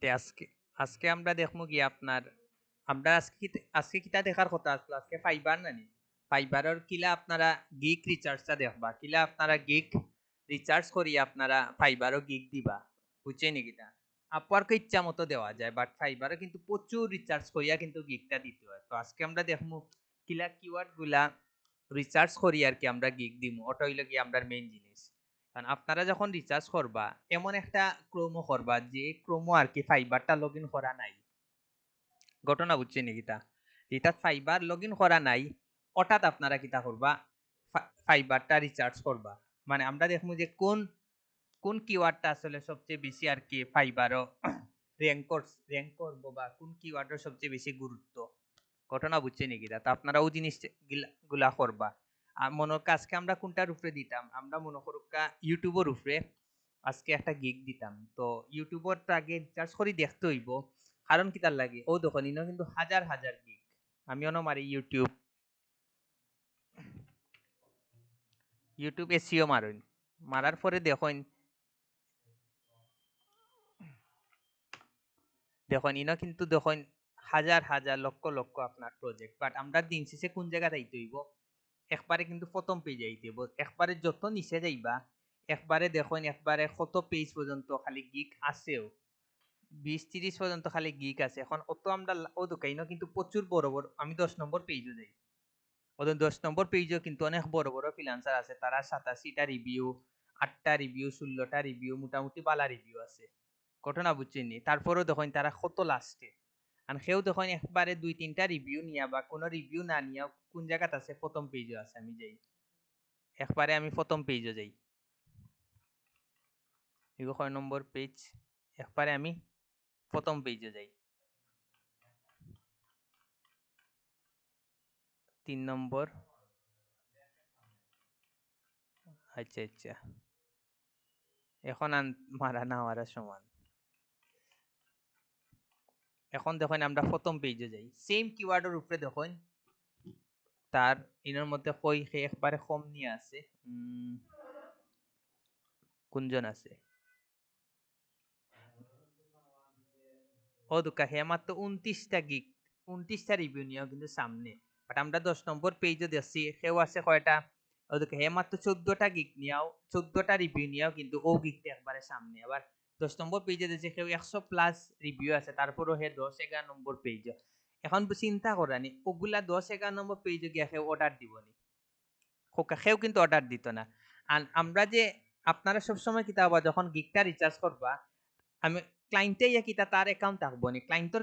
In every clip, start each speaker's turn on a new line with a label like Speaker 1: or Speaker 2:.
Speaker 1: তে আজকে আজকে আমরা দেখবো কি আপনার আমরা আজকে কিতা দেখার কথা আসলো আজকে ফাইবার নানি ফাইবারের কিলা আপনারা গিগ রিচার্জটা দেখবা কিলা আপনারা গিগ রিচার্জ করি আপনারা ফাইবারও গিগ দিবা বুঝছেন কিটা আপনার ইচ্ছা মতো দেওয়া যায় বাট ফাইবারে কিন্তু প্রচুর রিচার্জ করিয়া কিন্তু গিগটা দিতে হয় তো আজকে আমরা দেখবো কিলা কিওয়ার্ড গুলা রিচার্জ করি আর কি আমরা গিগ দিমু ওটা হইলো কি আমরা মেইন জিনিস কারণ আপনারা যখন রিচার্জ করবা এমন একটা ক্রোমো করবা যে ক্রোমো আর কি ফাইবারটা লগ ইন করা নাই ঘটনা বুঝছেন কিতা যেটা ফাইবার লগ ইন করা নাই হঠাৎ আপনারা কিতা করবা ফাইবারটা রিচার্জ করবা মানে আমরা দেখবো যে কোন কোন কিওয়ার্ডটা আসলে সবচেয়ে বেশি আর কি ফাইবারও র্যাঙ্ক করবো বা কোন কিওয়ার্ডের সবচেয়ে বেশি গুরুত্ব ঘটনা বুঝছেন কিতা তো আপনারা ওই জিনিস গুলা করবা আর মনে আজকে আমরা কোনটার উপরে দিতাম আমরা মনে করুকা ইউটিউবের উপরে আজকে একটা গিগ দিতাম তো ইউটিউবর আগে রিচার্জ করে দেখতে হইব কারণ কি তার লাগে ও দেখুন ইনো কিন্তু হাজার হাজার গিগ আমি অন মারি ইউটিউব ইউটিউব এসিও মারুন মারার পরে দেখুন দেখুন ইনো কিন্তু দেখুন হাজার হাজার লক্ষ লক্ষ আপনার প্রজেক্ট বাট আমরা দিন শেষে কোন জায়গা যাইতে হইব একবারে কিন্তু প্রথম পেজে যাইতে হইব একবারে যত নিচে যাইবা একবারে দেখুন একবারে কত পেজ পর্যন্ত খালি গিগ আছেও 20-30 পর্যন্ত খালি গিগ আছে এখন অত আমরা ও দোকাইনো কিন্তু প্রচুর বড় বড় আমি 10 নম্বর পেজও যাই ওদের 10 নম্বর পেজও কিন্তু অনেক বড় বড় ফ্রিল্যান্সার আছে তারা 87টা রিভিউ 8টা রিভিউ 16টা রিভিউ মোটামুটি বালা রিভিউ আছে ঘটনা বুঝছেন নি তারপরেও দেখুন তারা কত লাস্টে আর সেও দেখুন একবারে 2-3টা রিভিউ নিয়া বা কোনো রিভিউ না নিয়া কোন জায়গাতে আছে প্রথম পেজও আছে আমি যাই একবারে আমি প্রথম পেজও যাই এগুলো 6 নম্বর পেজ একবারে আমি প্রথম পেজে যাই 3 নম্বর আচ্ছা আচ্ছা এখন মারা না মারা সমান এখন দেখুন আমরা প্রথম পেজে যাই সেম কিওয়ার্ডের উপরে দেখুন তার ইনের মধ্যে কই সে একবারে কম নিয়ে আছে কোনজন আছে ও দুকা হে মাত্র 29টা গিগ 29টা রিভিউ নিয়েও কিন্তু সামনে বাট আমরা 10 নম্বর পেজে দেখছি সেও আছে কয়টা ও দুকা হে মাত্র 14টা গিগ নিয়েও 14টা রিভিউ নিয়েও কিন্তু ও গিগটা একবারে সামনে আবার 10 নম্বর পেজে দেখছি সেও 100+ রিভিউ আছে তারপরও হে 10-11 নম্বর পেজে এখন চিন্তা করানি ওগুলা 10-11 নম্বর পেজে গিয়ে কেউ অর্ডার দিবনি সেও কিন্তু অর্ডার দিত না আর আমরা যে আপনারা সবসময় কিতা হবা যখন গিগটা রিচার্জ করবা আমি ক্লায়েন্টে ইয়া কিতা তার অ্যাকাউন্ট থাকবো নি ক্লায়েন্টর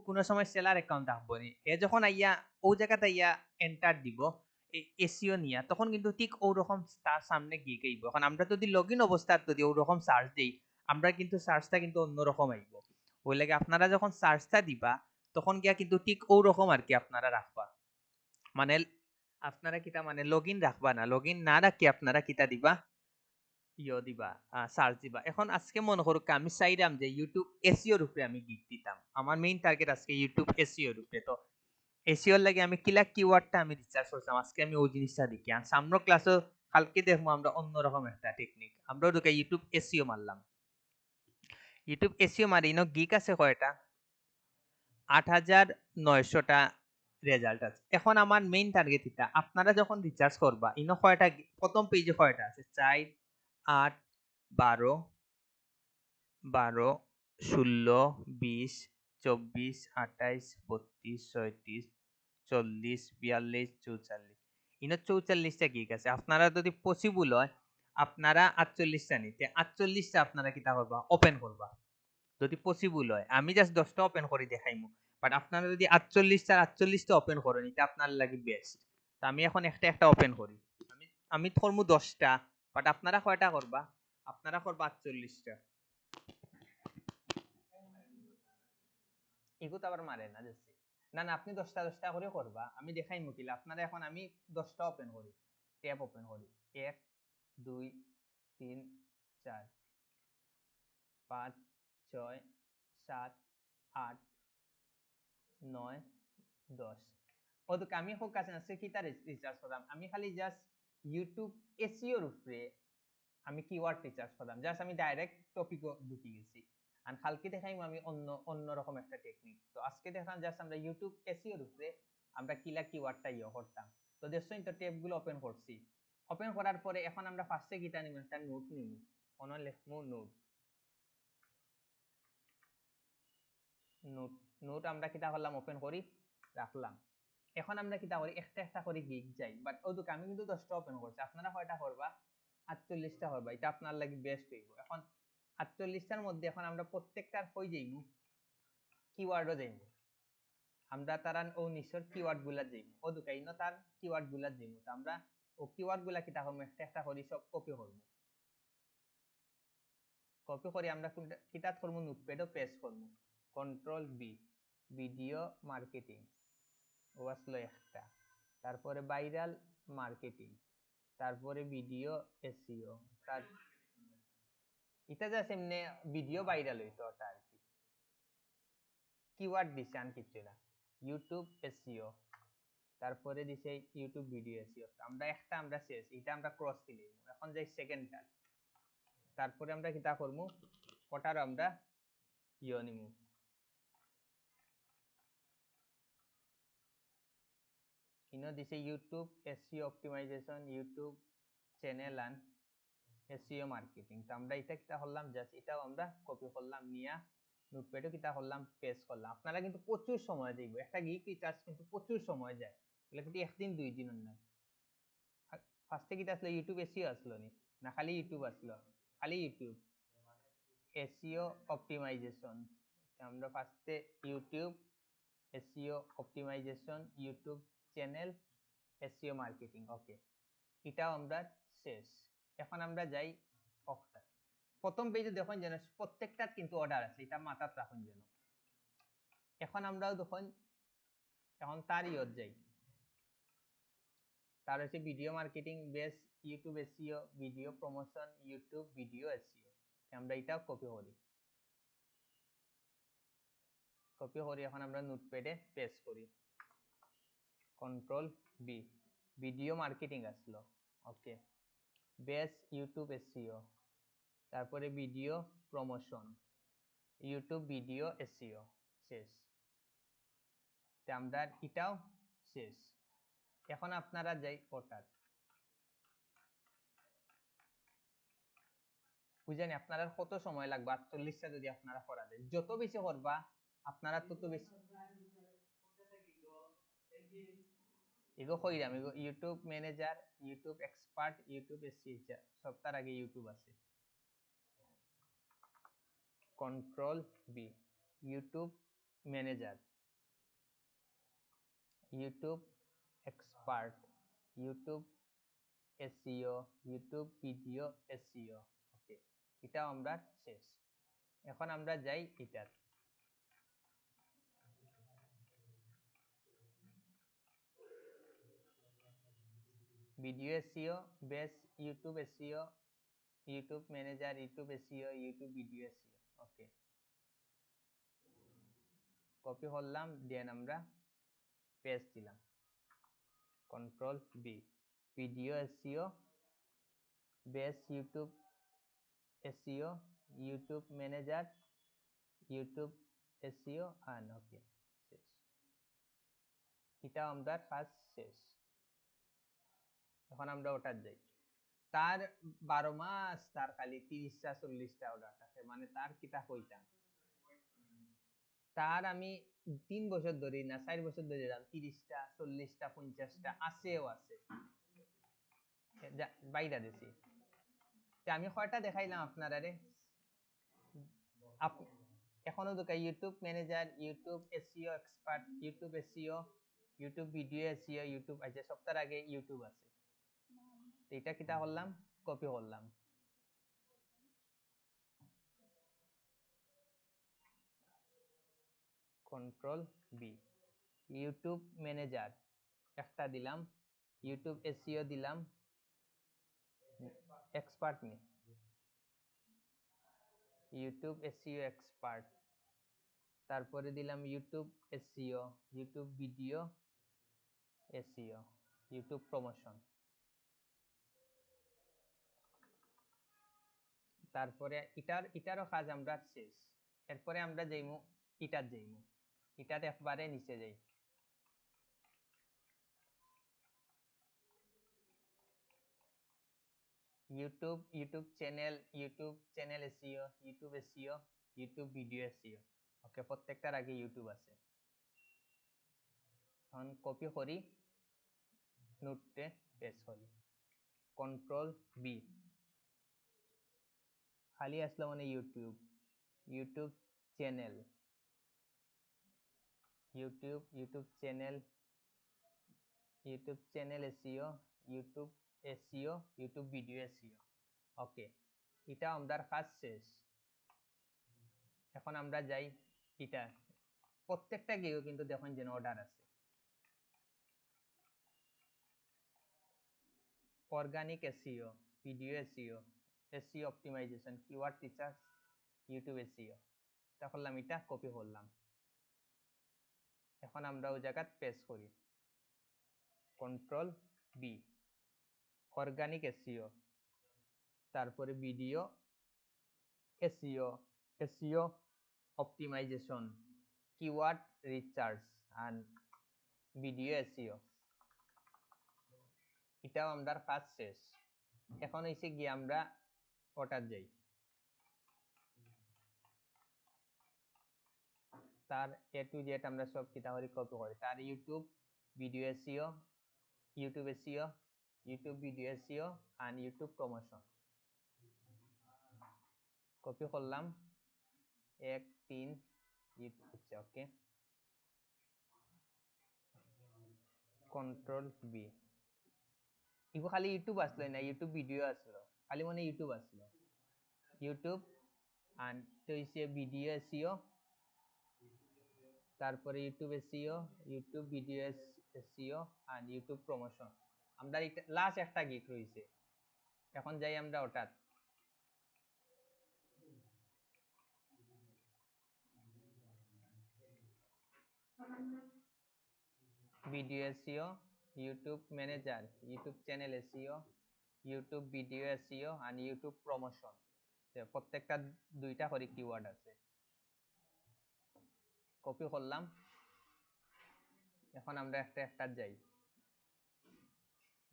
Speaker 1: কোনো সময় সেলার অ্যাকাউন্ট থাকবো নি এ যখন আইয়া ও জায়গাতে ইয়া এন্টার দিব এসিও নিয়া তখন কিন্তু ঠিক ওরকম তার সামনে গিয়ে আইব এখন আমরা যদি লগ ইন অবস্থায় যদি ওরকম সার্চ দিই আমরা কিন্তু সার্চটা কিন্তু অন্যরকম আইব ওই লাগে আপনারা যখন সার্চটা দিবা তখন গিয়া কিন্তু ঠিক ওরকম আর কি আপনারা রাখবা মানে আপনারা কিতা মানে লগ ইন রাখবা না লগ ইন না রাখি আপনারা কিতা দিবা ইয়ে দিবা সার্চ দিবা এখন আজকে মনে করুক আমি চাইলাম যে ইউটিউব এসিওর উপরে আমি গিগ দিতাম আমার মেইন টার্গেট আজকে ইউটিউব এসিওর উপরে তো এসিওর লাগে আমি কিলা কিওয়ার্ডটা আমি রিসার্চ করছিলাম আজকে আমি ওই জিনিসটা দেখি আর সামনের ক্লাসও কালকে দেখবো আমরা অন্যরকম একটা টেকনিক আমরা ঢুকে ইউটিউব এসিও মারলাম ইউটিউব এসিও মারি ইনো গিগ আছে কয়টা 8,900টা রেজাল্ট আছে এখন আমার মেইন টার্গেট এটা আপনারা যখন রিচার্জ করবা ইনো কয়টা প্রথম পেজে কয়টা আছে 4 8 12 12 16 20 24 28 32 37 40 42 44 ইনো 44টা গিগ আছে আপনারা যদি পসিবল হয় আপনারা 48টা নিতে 48টা আপনারা কিতা করবা ওপেন করবা যদি পসিবল হয় আমি জাস্ট 10টা ওপেন করে দেখাইমু বাট আপনারা যদি 48টা ওপেন করেন এটা আপনার লাগে বেস্ট তো আমি এখন একটা একটা ওপেন করি আমি আমি ধরমু 10টা বাট আপনারা কয়টা করবা আপনারা করবা 48টা এগুতো আবার মারে না যাচ্ছে না না আপনি 10টা করে করবা আমি দেখাই মুকিল আপনারা এখন আমি 10টা ওপেন করি ট্যাব ওপেন করি 1 2 3 4 5 6 7 8 9 10 ওদিকে আমি হোক কাছে না কিতা রিচার্জ করলাম আমি খালি জাস্ট ইউটিউব এসইওর উপরে আমি কিওয়ার্ড রিচার্জ করলাম জাস্ট আমি ডাইরেক্ট টপিক ঢুকে গেছি আর কালকে দেখাইম আমি অন্য রকম একটা টেকনিক। তো আজকে দেখলাম জাস্ট আমরা ইউটিউব এসইওর উপরে আমরা কিলা কিওয়ার্ডটা করতাম। তো দেখছেন তো ট্যাবগুলো ওপেন করছি। ওপেন করার পরে এখন আমরা ফার্স্টে কিটা নিব, একটা নোট নিব। কোন লিখমু নোট। নোট নোট আমরা কিটা করলাম, ওপেন করি রাখলাম। এখন আমরা কিটা করি, একটা একটা করে গিগ যাই। বাট ওদুকে আমি কিন্তু 10টা ওপেন করছি, আপনারা কয়টা করবা? 48টা করবা। এটা আপনার লাগি বেস্ট হইব। এখন 48টার মধ্যে এখন আমরা প্রত্যেকটার কই যাইব, কিওয়ার্ডও যাইব। আমরা তারা ও নিশ্চয় কিওয়ার্ড গুলা যাইব, ও দুকাই ন তার কিওয়ার্ড গুলা যাইব। তো আমরা ও কিওয়ার্ড গুলা কিটা করব, একটা একটা করে সব কপি করব। কপি করে আমরা কিটা করব, নোটপ্যাডও পেস্ট করব। কন্ট্রোল বি, ভিডিও মার্কেটিং ও আসলো একটা। তারপরে ভাইরাল মার্কেটিং, তারপরে ভিডিও এসইও। তার এটা জাস্ট এমনি ভিডিও ভাইরাল হইতো ওটা আর কি, কিওয়ার্ড দিছে আর কিছু না। ইউটিউব এসইও, তারপরে দিছে ইউটিউব ভিডিও এসইও। আমরা একটা আমরা শেষ, এটা আমরা ক্রস দিলে। এখন যাই সেকেন্ডটা। তারপরে আমরা কিটা করব, ওটার আমরা নিব। ইনো দিছে YouTube SEO optimization, YouTube channel and SEO marketing. তো আমরা এটা কিটা করলাম, জাস্ট এটাও আমরা কপি করলাম, নিয়া নোটপ্যাডও কিটা করলাম, পেস্ট করলাম। আপনারা কিন্তু প্রচুর সময় দিব, একটা গিগ রিসার্চ কিন্তু প্রচুর সময় যায়, এগুলো কিন্তু একদিন দুই দিন না। ফার্স্টে কিটা আসলো, ইউটিউব এসইও আসলো নি না, খালি ইউটিউব আসলো, খালি ইউটিউব এসইও অপটিমাইজেশন। আমরা ফার্স্টে YouTube SEO optimization, YouTube channel SEO marketing. Okay, এটাও আমরা শেষ। এখন আমরা যাই অক্টা। প্রথম পেজে দেখুন যেন প্রত্যেকটা কিন্তু অর্ডার আছে, এটা মাথাত রাখুন যেন। এখন আমরাও দেখুন, এখন তার ইয়ত যাই। তার হচ্ছে video marketing base, YouTube SEO, video promotion, YouTube video SEO. আমরা এটাও কপি করি। কপি করি এখন আমরা নোটপ্যাডে পেস্ট করি। কন্ট্রোল বি, ভিডিও মার্কেটিং আসলো। ওকে, বেস ইউটিউব এসইও, তারপরে video promotion, YouTube video SEO, শেষ। আমরা এটাও শেষ। এখন আপনারা যাই ওটার, বুঝেন আপনারা কত সময় লাগবে 48টা যদি আপনারা করা দেন। যত বেশি করবা আপনারা তত বেশি এগো কইরাম। এগো YouTube manager, YouTube expert, YouTube SEO, সবটার আগে ইউটিউব আছে। Control B, YouTube manager, YouTube expert, YouTube SEO, YouTube video SEO. Okay, এটাও আমরা শেষ। এখন আমরা যাই এটার, video SEO, base YouTube SEO, YouTube manager, YouTube SEO, YouTube video SEO. Okay, copy করলাম, দেন আমরা পেস্ট দিলাম। Control B, video SEO, base YouTube SEO, YouTube manager, YouTube SEO আন। ওকে, শেষ। এটা আমরা কাজ শেষ। এখন আমরা ওটার যাই। তার 12 মাস তার খালি 30টা 40টা অর্ডার থাকে, মানে তার কিতা কইতাম। তার আমি 3 বছর ধরে না 4 বছর ধরে 30টা 40টা 50টা আছেও আছে, বাইরা দিছি। আমি কয়টা দেখাইলাম আপনারা রে, এখনো তো YouTube manager, YouTube SEO expert, YouTube SEO, YouTube video SEO, YouTube আছে, সপ্তাহের আগে ইউটিউব আছে। এটা কিটা করলাম, কপি করলাম। কন্ট্রোল বি, ইউটিউব ম্যানেজার একটা দিলাম, ইউটিউব এসইও দিলাম, এক্সপার্ট নি, ইউটিউব এসইও এক্সপার্ট, তারপরে দিলাম YouTube SEO, YouTube video SEO, YouTube promotion. তারপরে এটারও কাজ আমরা শেষ। এরপরে আমরা যাইমু ইটাত যাইমু, ইটাত একবারে নিচে যাই, YouTube channel SEO, YouTube video SEO. Okay, প্রত্যেকটার আগে ইউটিউব আছে। এখন কপি করি, নোটে পেস্ট করি, কন্ট্রোল বি, খালি আসলো মানে YouTube channel, YouTube channel SEO, YouTube video SEO. Okay, এটা আমাদের কাজ শেষ। এখন আমরা যাই এটা, প্রত্যেকটা গিয়েও কিন্তু দেখুন যেন অর্ডার আছে, organic SEO, video SEO, SEO optimization, keyword research, YouTube SEO. তা করলাম, এটা কপি করলাম, এখন আমরা ওই জায়গায় পেস্ট করি, কন্ট্রোল বি, অর্গানিক এসইও, তারপরে video SEO optimization, keyword research and video SEO. এটাও আমাদের কাজ শেষ। এখন হইছে গিয়ে আমরা ওটা যাই, তার এ টু জেড আমরা সব কিতা করি, কপি করি, তার YouTube video SEO, YouTube video SEO and YouTube promotion, copy করলাম 1 3 ইউটিউব। ওকে, কন্ট্রোল বি, ইগো খালি ইউটিউব আসলো না, ইউটিউব ভিডিও আসলো, খালি মানে ইউটিউব আসলো, ইউটিউব এন্ড তো হইছে ভিডিও এসইও, তারপরে YouTube SEO, YouTube video SEO and YouTube promotion. আমরা লাস্ট একটা গিক রইছে, এখন যাই আমরা ওটাত, video SEO, YouTube manager, YouTube channel SEO, YouTube video SEO and YouTube promotion. প্রত্যেকটা দুইটা করে কিওয়ার্ড আছে, কপি করলাম। এখন আমরা একটা একটা যাই,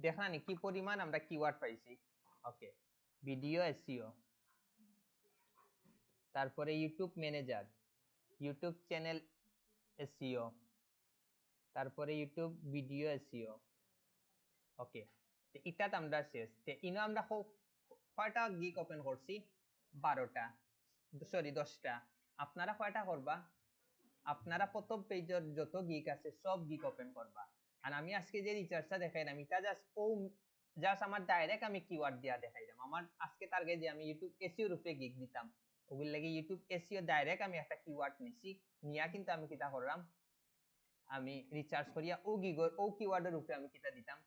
Speaker 1: দেখানি কি পরিমাণ আমরা কিওয়ার্ড পাইছি। ওকে, ভিডিও এসইও, তারপরে YouTube manager, YouTube channel SEO, তারপরে ইউটিউব ভিডিও এসইও। ওকে, ইটাত আমরা শেষ। ইনো আমরা কয়টা গিগ ওপেন করছি, 12টা, সরি 10টা। আপনারা কয়টা করবা, আপনারা প্রথম পেজের যত গিগ আছে সব গিগ ওপেন করবা। আর আমি আজকে যে রিসার্চটা দেখাইলাম, এটা জাস্ট আমার ডাইরেক্ট আমি কিওয়ার্ড দিয়া দেখাইলাম। আমার আজকে টার্গেট যে আমি ইউটিউব এসইও রূপে গিগ দিতাম, ওগুলো লাগি ইউটিউব এসইও ডাইরেক্ট আমি একটা কিওয়ার্ড নিছি, নিয়া কিন্তু আমি কিটা করলাম, আমি রিসার্চ করিয়া ও কিওয়ার্ডের উপরে আমি কিটা দিতাম,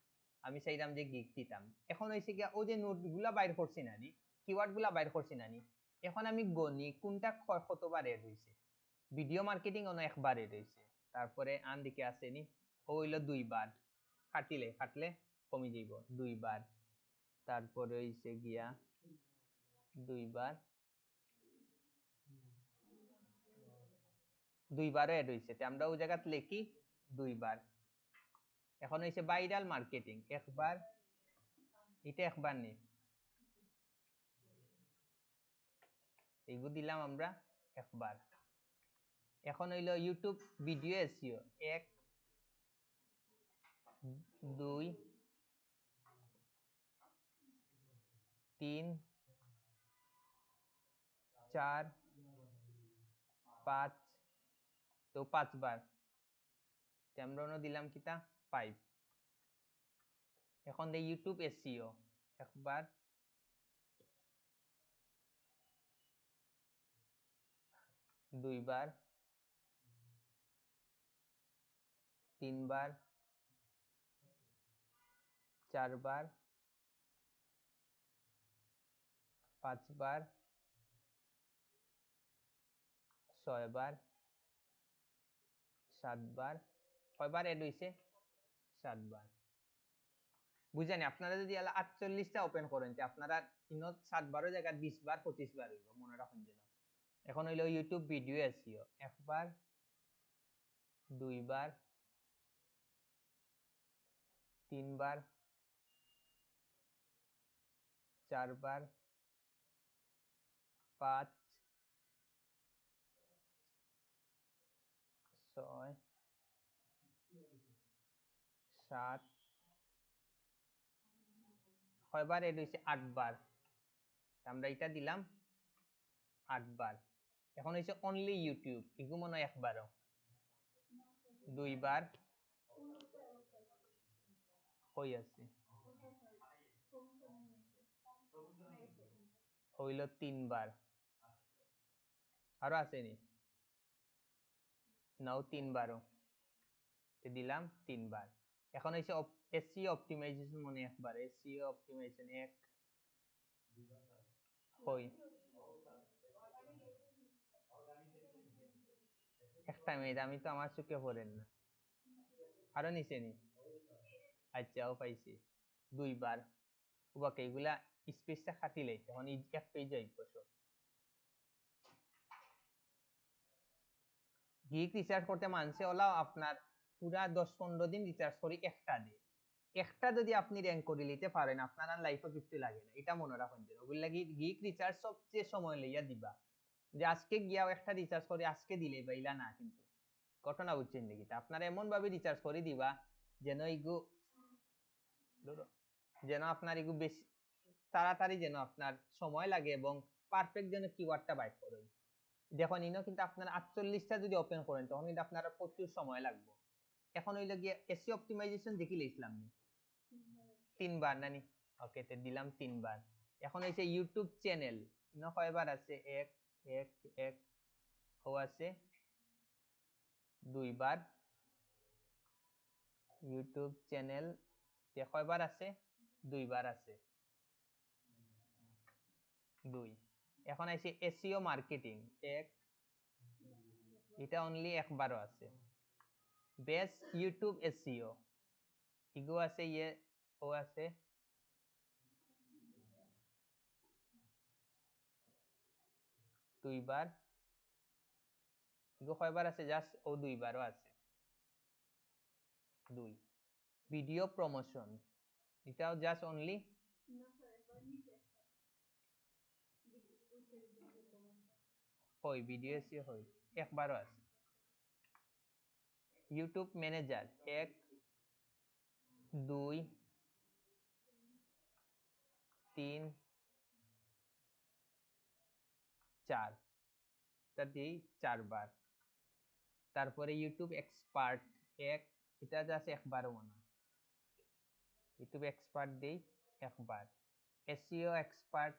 Speaker 1: আমি চাইলাম যে গিগ দিতাম। এখন হইছে গিয়া ও যে নোটগুলা বাইর করছি নানি, কিওয়ার্ডগুলা বাইর করছি নানি, এখন আমি গনি কোনটা কতবার এড হইছে। ভিডিও মার্কেটিং অন্য একবার এড হইছে, তারপরে আন দিকে আসেনি, ও হইলো 2 বার, কাটলে কমে যাইব 2 বার, তারপরে হইছে গিয়া 2 বার, 2 বারও এড হইছে, আমরা ওই জায়গাত লিখি 2 বার। এখন হইছে ভাইরাল মার্কেটিং, একবার, এটা একবার নেই, এইগুলো দিলাম আমরা একবার। এখন হইলো ইউটিউব ভিডিও এসইও, 1 2 3 4 5, তো 5 বার, আমরা দিলাম কিটা 5। এখন দেই ইউটিউব এসইও, একবার, 2 বার, 3 বার, 4 বার, 5 বার, 6 বার, 7 বার, কয়বার এড হইছে, 7 বার। বুঝেনি, আপনারা যদি 48টা ওপেন করেন, আপনারা 7 বারের জায়গায় 20 বার 25 বার হইব, মনে রাখুন যেন। এখন হইলো ইউটিউব ভিডিও এসইও, একবার, দুইবার, তিনবার, চারবার, 5, 6, 7, কয়বার এড হয়েছে? 8 বার। আমরা এটা দিলাম 8 বার। এখন হয়েছে অনলি ইউটিউব, এগুলো মনে হয় একবারও, 2 বার হই আছে, হইল 3 বার, আরো আসেনি, নাও 3 বারও দিলাম 3 বার। এখন হয়েছে এসইও অপটিমাইজেশন মনে একবার, এসইও অপটিমাইজেশন 1 হই একটা মিনিট, আমি তো আমার চোখে পড়েন না, আরো নিচে নি, আচ্ছা ও পাইছি 2 বার। ওকে এগুলা স্পেসটা খাটিলে তখন এক পেজ আইব সব। গিগ রিসার্চ করতে মানছে ওলা আপনার পুরা 10-15 দিন রিসার্চ করি একটা দিয়ে, একটা যদি আপনি র্যাঙ্ক করে নিতে পারেন আপনার আর লাইফে কিছু লাগে না, এটা মনে রাখুন। যে ওগুলো লাগি গিগ রিসার্চ সবচেয়ে সময় লইয়া দিবা, যে আজকে গিয়াও একটা রিসার্চ করে আজকে দিলে বাইলা না, কিন্তু ঘটনা বুঝছেন নাকি? আপনারা এমন ভাবে রিসার্চ করে দিবা যেন ইগু, যেন আপনার ইগু বেশি তাড়াতাড়ি যেন আপনার সময় লাগে এবং পারফেক্ট যেন কিওয়ার্ডটা বাইট করেন। দেখুন ইনো কিন্তু আপনার 48টা যদি ওপেন করেন তখন কিন্তু আপনার প্রচুর সময় লাগবে। এখন হইলো গিয়ে এসইও অপটিমাইজেশন দেখি লিখলাম নি 3 বার নানি, ওকে তে দিলাম 3 বার। এখন হইছে ইউটিউব চ্যানেল, ইনো কয়বার আছে? 1 1 1 ও আছে 2 বার। ইউটিউব চ্যানেল তে কয়বার আছে? 2 বার আছে, 2। এখন আছে এসইও মার্কেটিং 1, এটা অনলি একবারও আছে। বেস ইউটিউব এসইও ইগো আছে, ইয়ে ও আছে 2 বার। ইগো কয়বার আছে? জাস্ট ও 2 বারও আছে, 2। ভিডিও প্রমোশন এটাও জাস্ট অনলি, হই ভিডিও এসইও হই একবারও আছে। ইউটিউব ম্যানেজার 1 2 3 4, তা দিই 4 বার। তারপরে ইউটিউব এক্সপার্ট 1, এটা জাস্ট একবারও মনে হয়, ইউটিউব এক্সপার্ট দেই একবার। এসইও এক্সপার্ট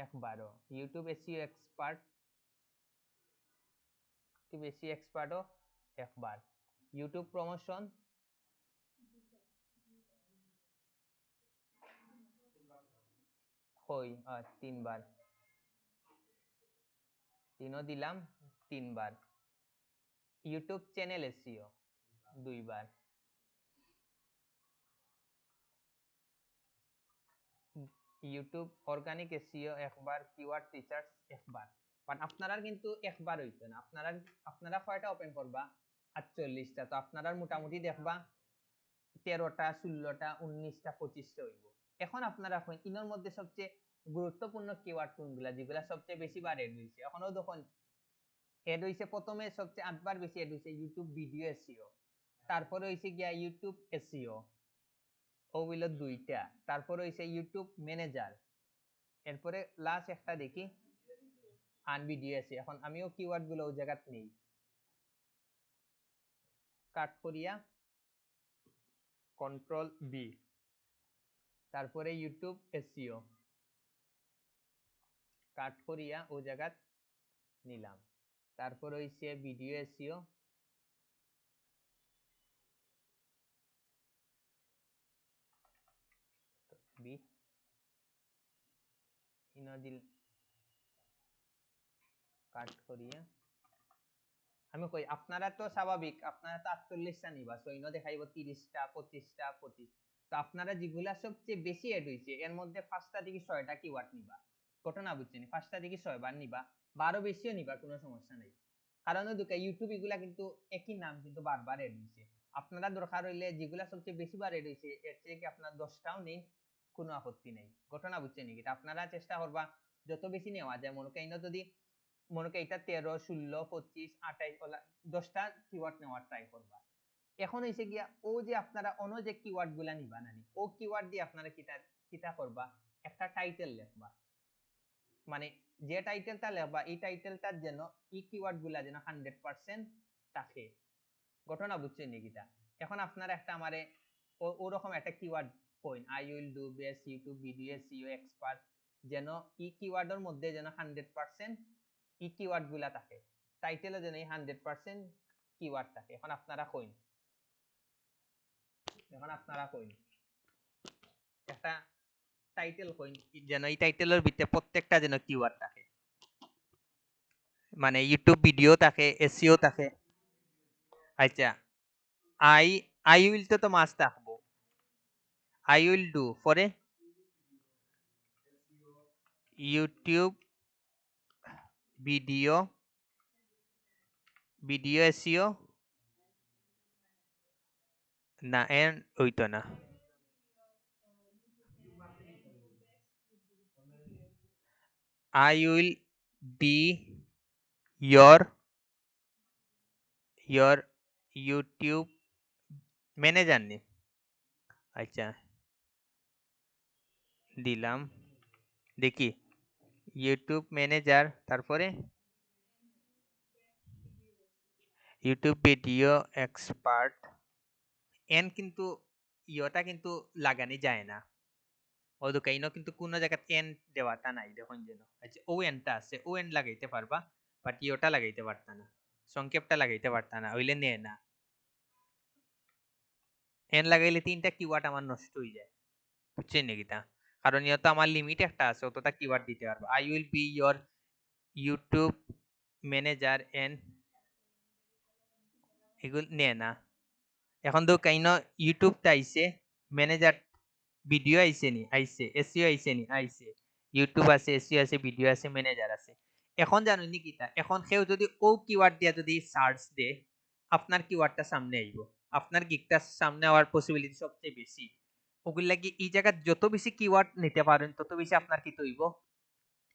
Speaker 1: একবারও, YouTube SEO expert, YouTube SEO এক্সপার্টও একবার। ইউটিউব প্রমোশন হই 3 বার, 3ও দিলাম 3 বার। ইউটিউব চ্যানেল এসইও 2 বার। ইউটিউব অর্গানিক এসইও একবার, কিওয়ার্ড রিসার্চ একবার। বাট আপনারা কিন্তু একবার হইতো না, আপনারা কয়টা ওপেন করবা? 48টা। তো আপনারা মোটামুটি দেখবা 13টা 16টা 19টা 25টা হইব। এখন আপনারা ইনোর মধ্যে সবচেয়ে গুরুত্বপূর্ণ কিওয়ার্ড কোনগুলা, যেগুলা সবচেয়ে বেশি বার এড হইছে? এখনো দেখুন এড হইছে প্রথমে সবচেয়ে 8 বার বেশি এড হইছে ইউটিউব ভিডিও এসইও, তারপরে হইছে গিয়া ইউটিউব এসইও, ও হইল 2টা। তারপরে হইছে ইউটিউব ম্যানেজার, এরপরে লাস্ট একটা দেখি আন ভিডিও আছে। এখন আমিও কিওয়ার্ড গুলো ওই জায়গাত নেই, কাট করিয়া কন্ট্রোল বি, তারপরে ইউটিউব এসইও কাট করিয়া ও জায়গাত নিলাম। তারপর হইছে ভিডিও এসইও, বি ইনো দিল কাট করিয়া। আমি কই আপনারা তো স্বাভাবিক, আপনারা তো 48টা নিবা, সো ইনো দেখাইব 30টা 25টা 25। তো আপনারা যেগুলা সবচেয়ে বেশি এড হইছে এর মধ্যে 5টা থেকে 6টা কিওয়ার্ড নিবা, ঘটনা বুঝছেন 5টা দিকে 6বার নিবা 12 বেশিও নিবা কোনো সমস্যা নাই কারণ ওই ইউটিউব এগুলা কিন্তু একই নাম কিন্তু বারবার এড হইছে আপনারা দরকার হইলে যেগুলা সবচেয়ে বেশি বার এড হইছে এর থেকে কি আপনার 10টাও নেই কোনো আপত্তি নেই ঘটনা বুঝছেন কি আপনারা চেষ্টা করবা যত বেশি নেওয়া যায় মনে করেন যদি মনে করেন এটা 13 16 25 28 10টা কিওয়ার্ড নেওয়ার ট্রাই করবা এখন হইছে গিয়া ও যে আপনারা অন্য যে কিওয়ার্ড গুলা নিবা নানি ও কিওয়ার্ড দিয়ে আপনারা কিটা কিটা করবা একটা টাইটেল লিখবা মানে যে টাইটেলটা লেখবা এই টাইটেলটার যেন এই কিওয়ার্ড গুলা যেন 100% থাকে ঘটনা বুঝছেন নাকিটা এখন আপনারা একটা আমারে ওরকম একটা keyword coin I will do best YouTube video SEO expert যেন এই কিওয়ার্ডের মধ্যে যেন 100% এই কিওয়ার্ড গুলা থাকে টাইটেলে যেন এই 100% কিওয়ার্ড থাকে এখন আপনারা কইন একটা টাইটেল কইন যেন এই টাইটেলের ভিতরে প্রত্যেকটা যেন কিওয়ার্ড থাকে মানে ইউটিউব ভিডিও থাকে এসইও থাকে আচ্ছা আই আই উইল তো মাস থাকবো আই উইল ডু পরে ইউটিউব ভিডিও ভিডিও এসইও না এন ওইতো না I will be your YouTube manager নি আচ্ছা দিলাম দেখি ইউটিউব ম্যানেজার তারপরে ইউটিউব ভিডিও এক্সপার্ট এন কিন্তু ইয়োটা কিন্তু লাগানি যায় না ও দোকাইনো কিন্তু কোনো জায়গা এন দেওয়াটা নাই দেখুন যেন আচ্ছা ও এনটা আছে ও এন লাগাইতে পারবা বাট ইয়োটা লাগাইতে পারতা না সংক্ষেপটা লাগাইতে পারতা না হইলে নে না এন লাগাইলে 3টা কিওয়ার্ড আমার নষ্ট হয়ে যায় বুঝছেন নাকি তা কারণ ইয়তো আমার লিমিট একটা আছে অতটা কিওয়ার্ড দিতে পারবো I will be your YouTube manager and এগুলো নে না এখন তো কাইন ইউটিউবটা আইছে ম্যানেজার ভিডিও আইছে নি আইছে এসইও আইছে নি আইছে ইউটিউব আছে এসইও আছে ভিডিও আছে ম্যানেজার আছে এখন জানো নি কিতা এখন কেউ যদি ও কিওয়ার্ড দিয়া যদি সার্চ দে আপনার কিওয়ার্ডটা সামনে আইব আপনার গিগটা সামনে আওয়ার পসিবিলিটি সবচেয়ে বেশি ওগুলো লাগি এই জায়গা যত বেশি কিওয়ার্ড নিতে পারেন তত বেশি আপনার কি হইব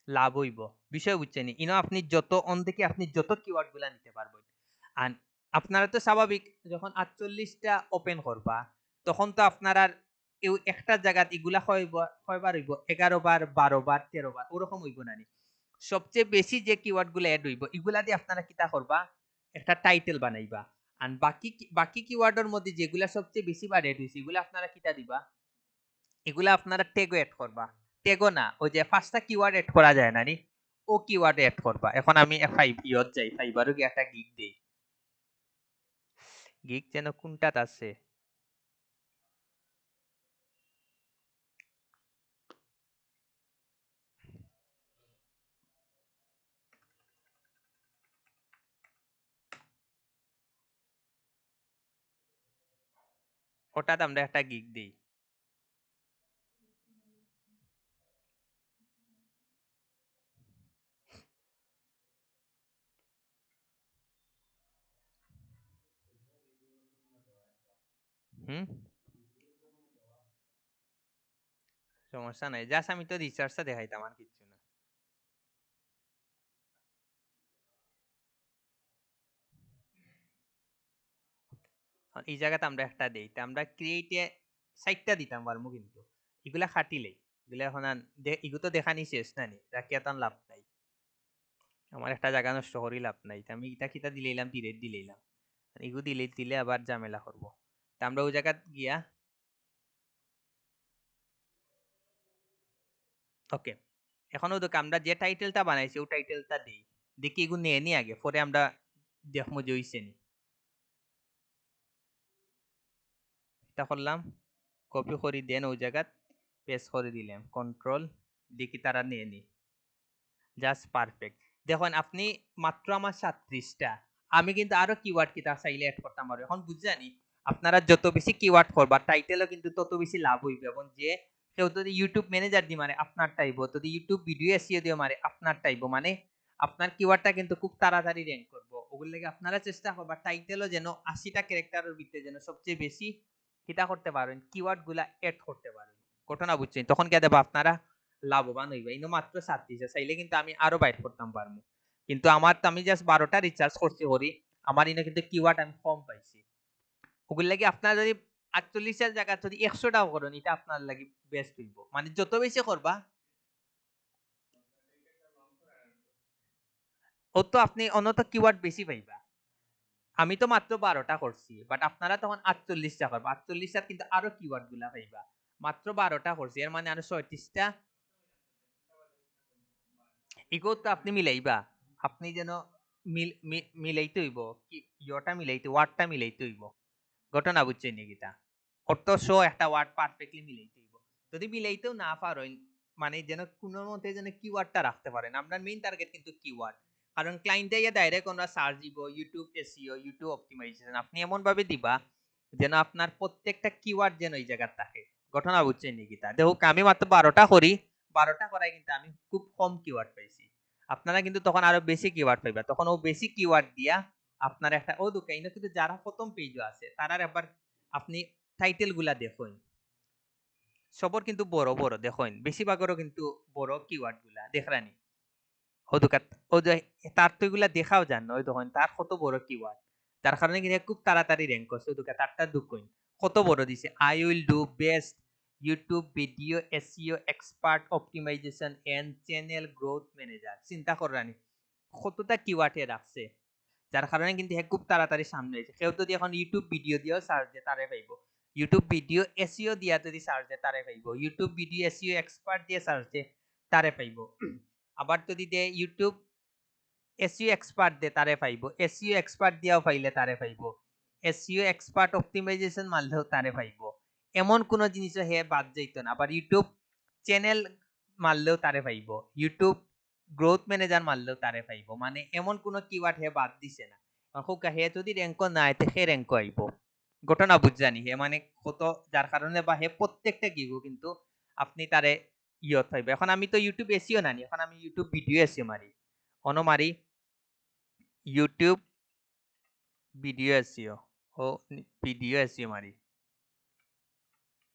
Speaker 1: লাভ হইব বিষয় বুঝছেন ইনো আপনি যত অন থেকে আপনি যত কিওয়ার্ড গুলা নিতে পারবেন আর আপনারা তো স্বাভাবিক যখন 48টা ওপেন করবা তখন তো আপনারা একটা জায়গা এগুলা কয়বার হইব 11 বার 12 বার 13 বার ওরকম হইব না সবচেয়ে বেশি যে কিওয়ার্ড গুলো অ্যাড হইব এগুলা দিয়ে আপনারা কিতা করবা একটা টাইটেল বানাইবা আর বাকি কিওয়ার্ডের মধ্যে যেগুলা সবচেয়ে বেশি বার অ্যাড হইছে এগুলা আপনারা কিতা দিবা এগুলা আপনারা ট্যাগও অ্যাড করবা ট্যাগও না ওই যে 5টা কিওয়ার্ড অ্যাড করা যায় না নি ও কিওয়ার্ড অ্যাড করবা এখন আমি 5 ইয়ত যাই ফাইবারও কি একটা গিগ দেই গিগ যেন কোনটাত আছে ওটাতে আমরা একটা গিগ দেই হুম সমস্যা নাই জাস্ট আমি তো রিসার্চটা দেখাইতাম আর কিছু না এই জায়গাতে আমরা একটা দেই তা আমরা ক্রিয়েটে সাইটটা দিতাম পারমু কিন্তু এগুলা খাটিলেই এগুলা এখন এগুলো তো দেখানি শেষ না নি রাখিয়া তার লাভ নাই আমার একটা জায়গা নষ্ট করি লাভ নাই আমি ইটা কিতা দিলেইলাম ডিরেক্ট দিলেইলাম এগু দিলে আবার ঝামেলা করব তা আমরা ওই জায়গা গিয়া ওকে এখন ওই আমরা যে টাইটেলটা বানাইছি ওই টাইটেলটা দেই দেখি এগু নিয়ে নি আগে পরে আমরা দেখমু যে হইছে নি এটা করলাম কপি করে দেন ওই জায়গা পেস্ট করে দিলাম কন্ট্রোল দেখি তারা নিয়ে নি জাস্ট পারফেক্ট দেখুন আপনি মাত্র আমার 37টা আমি কিন্তু আরো কিওয়ার্ড কি তা চাইলে অ্যাড করতে পারবো এখন বুঝজানি আপনারা যত বেশি কিওয়ার্ড করবা টাইটেলও কিন্তু তত বেশি লাভ হইবে এবং যে কেউ যদি ইউটিউব ম্যানেজার দি মারে আপনার টাইব, যদি ইউটিউব ভিডিও এসিও দিয়ে মারে আপনার টাইব, মানে আপনার কিওয়ার্ডটা কিন্তু খুব তাড়াতাড়ি র্যাঙ্ক করবো। ওগুলো লাগে আপনারা চেষ্টা করবা টাইটেলও যেন 80টা ক্যারেক্টারের ভিতরে যেন সবচেয়ে বেশি কিতা করতে পারেন, কিওয়ার্ড গুলা এড করতে পারেন। ঘটনা বুঝছেন? তখন কে দেবো আপনারা লাভবান হইবা। ইনো মাত্র 37 চাইলে কিন্তু আমি আরো বাইর করতাম পারবো, কিন্তু আমার তো আমি জাস্ট 12টা রিচার্জ করছি করি, আমার ইনো কিন্তু কিওয়ার্ড আমি কম পাইছি। ওগুলো লাগে আপনারা যদি 48 জায়গা যদি 100টাও করেন এটা আপনার লাগে বেস্ট হইব, মানে যত বেশি করবা ও তো আপনি অনত কিওয়ার্ড বেশি পাইবা। আমি তো মাত্র 12টা করছি, বাট আপনারা তখন 48টা করবা, 48টা কিন্তু আরো কিওয়ার্ড গুলা পাইবা। মাত্র 12টা করছি, এর মানে আরো 37টা ইগো তো আপনি মিলাইবা। আপনি যেন মিলাইতে হইব, কি ইয়টা মিলাইতে, ওয়ার্ডটা মিলাইতে হইব। ঘটনা বুঝছেন নাকিটা? অর্থ সহ একটা ওয়ার্ড পারফেক্টলি মিলাইতে হইব। যদি মিলাইতেও না পারেন, মানে যেন কোনো মতে যেন কিওয়ার্ডটা রাখতে পারেন। আমরা মেইন টার্গেট কিন্তু কিওয়ার্ড, কারণ ক্লায়েন্টে ইয়া ডাইরেক্ট আমরা সার্চ দিব ইউটিউব এসইও, ইউটিউব অপটিমাইজেশন, আপনি এমন ভাবে দিবা যেন আপনার প্রত্যেকটা কিওয়ার্ড যেন ওই জায়গায় থাকে। ঘটনা বুঝছেন নাকিটা? দেখো আমি মাত্র 12টা করি, 12টা করায় কিন্তু আমি খুব কম কিওয়ার্ড পাইছি। আপনারা কিন্তু তখন আরো বেশি কিওয়ার্ড পাইবা, তখন ও বেশি কিওয়ার্ড দিয়া আপনার একটা ও দোকান কিন্তু যারা প্রথম পেজও আছে তারার একবার আপনি টাইটেল গুলা দেখুন, সবর কিন্তু বড় বড় দেখুন, বেশিরভাগেরও কিন্তু বড় কিওয়ার্ড গুলা দেখরানি। ও দোকান ও যে তার তো এগুলা দেখাও যান ওই দেখুন তার কত বড় কিওয়ার্ড, যার কারণে কিন্তু খুব তাড়াতাড়ি র্যাঙ্ক করছে। ওই দোকান তারটা দুঃখ কত বড় দিছে, I will do best YouTube video SEO expert optimization and channel growth manager. চিন্তা করানি কতটা কিওয়ার্ডে রাখছে, যার কারণে কিন্তু খুব তাড়াতাড়ি সামনে হয়েছে। কেউ যদি এখন ইউটিউব ভিডিও দিয়েও সার্চ দিয়ে তারে পাইব, ইউটিউব ভিডিও এসইও দিয়া যদি সার্চ দিয়ে তারে পাইব, ইউটিউব ভিডিও এসইও এক্সপার্ট দিয়ে সার্চ দিয়ে তারে পাইব। আবার যদি দে ইউটিউব এসইও এক্সপার্ট দে তারে পাইব, এসইও এক্সপার্ট দিয়াও পাইলে তারে পাইব, এসইও এক্সপার্ট অপটিমাইজেশন মারলেও তারে পাইব। এমন কোন জিনিসও হে বাদ যাইত না। আবার ইউটিউব চ্যানেল মারলেও তারে পাইব, ইউটিউব গ্রোথ ম্যানেজার মারলেও তারে পাইব, মানে এমন কোন কিওয়ার্ড হে বাদ দিছে না। হোকা হে যদি র্যাঙ্ক নাই তে হে র্যাঙ্ক আইব। ঘটনা বুঝজানি হে মানে কত, যার কারণে বা হে প্রত্যেকটা গিগো কিন্তু আপনি তারে ইয়ত পাইব। এখন আমি তো ইউটিউব এসিও নানি, এখন আমি ইউটিউব ভিডিও এসিও মারি, অনো মারি ইউটিউব ভিডিও এসিও ও ভিডিও এসিও মারি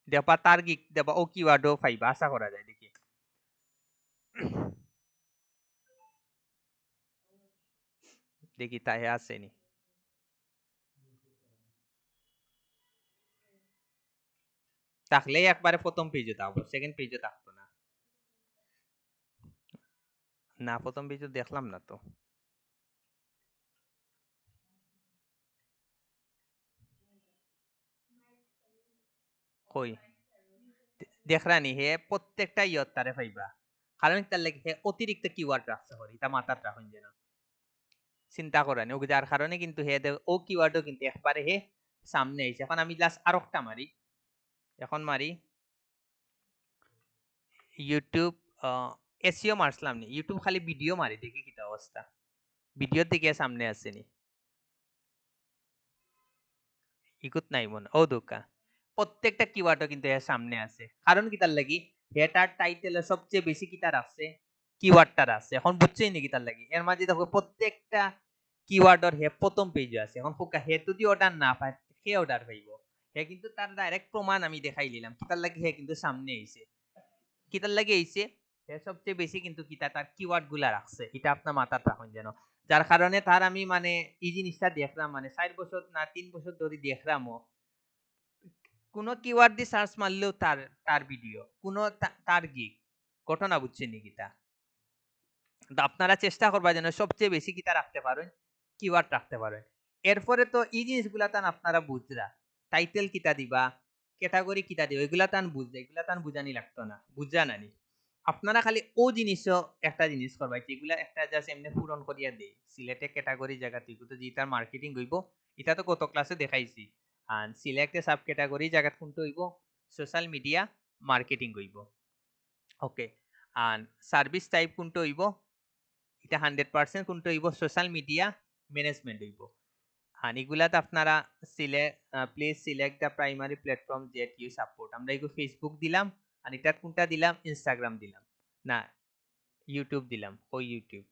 Speaker 1: দেবা, তার গিক দেবা ও কিওয়ার্ডও পাইবা আশা করা যায়। দেখি দেখি তাই আসেনি, থাকলে একবারে প্রথম পেজে থাকবো, সেকেন্ড পেজে থাকতো না। না প্রথম পেজে দেখলাম না তো, কই দেখরানি হে প্রত্যেকটা ইয়ত তারে পাইবা, কারণ তার লাগে হে অতিরিক্ত কিওয়ার্ড রাখছে হরি তা মাথাত রাখুন যেন। চিন্তা করেন ও যার কারণে কিন্তু হে ও কিওয়ার্ডও কিন্তু একবারে হে সামনে আইছে। এখন আমি জাস্ট আরেকটা মারি, এখন মারি ইউটিউব এসিও মারছিলাম নি, ইউটিউব খালি ভিডিও মারি দেখি কিটা অবস্থা, ভিডিওর দিকে সামনে আসেনি, ইকুত নাই মনে ও দোকা প্রত্যেকটা কিওয়ার্ডও কিন্তু এর সামনে আছে। কারণ কি তার লাগি হেটার টাইটেলে সবচেয়ে বেশি কি তার আছে, কিওয়ার্ডটার আছে। এখন বুঝছেই নাকি তার লাগি এর মাঝে দেখো প্রত্যেকটা কিওয়ার্ডর হে প্রথম পেজে আছে। এখন ফুকা হে যদি অর্ডার না পায় হে অর্ডার পাইব, হে কিন্তু তার ডাইরেক্ট প্রমাণ আমি দেখাই দিলাম কিতার লাগি হে কিন্তু সামনে আইছে, কিতার লাগে আইছে হে সবচেয়ে বেশি কিন্তু কিতা তার কিওয়ার্ড গুলা রাখছে, এটা আপনার মাথাত রাখুন যেন। যার কারণে তার আমি মানে এই জিনিসটা দেখলাম, মানে 4 বছর না 3 বছর ধরে দেখলাম কোন কিওয়ার্ড দিয়ে সার্চ মারলেও তার তার ভিডিও, কোন তার গিগ। ঘটনা বুঝছেন নাকি তা? তো আপনারা চেষ্টা করবা যেন সবচেয়ে বেশি কিতা রাখতে পারেন, কিওয়ার্ড রাখতে পারেন। এরপরে তো এই জিনিসগুলা তান আপনারা বুঝরা, টাইটেল কিতা দিবা, ক্যাটাগরি কিতা দিবা, এগুলা তান বুঝরা, এগুলা তান বুঝানি লাগতো না, বুঝরা নানি। আপনারা খালি ও জিনিসও একটা জিনিস করবা, যেগুলা একটা জাস্ট এমনি পূরণ করিয়া দেই সিলেক্টে ক্যাটাগরি জায়গাতে তো যেটার মার্কেটিং হইব, এটা তো গত ক্লাসে দেখাইছি। আর সিলেক্টে সাব ক্যাটাগরি জায়গাত কোনটা হইব, সোশ্যাল মিডিয়া মার্কেটিং হইব। ওকে, আর সার্ভিস টাইপ কোনটা হইব, এটা 100% কোনটা হইব, সোশ্যাল মিডিয়া ম্যানেজমেন্ট হইব। আর এগুলাতে আপনারা select please select the primary platform that you support, আমরা এগুলো ফেসবুক দিলাম, আর এটা কোনটা দিলাম, ইনস্টাগ্রাম দিলাম না ইউটিউব দিলাম, ও ইউটিউব।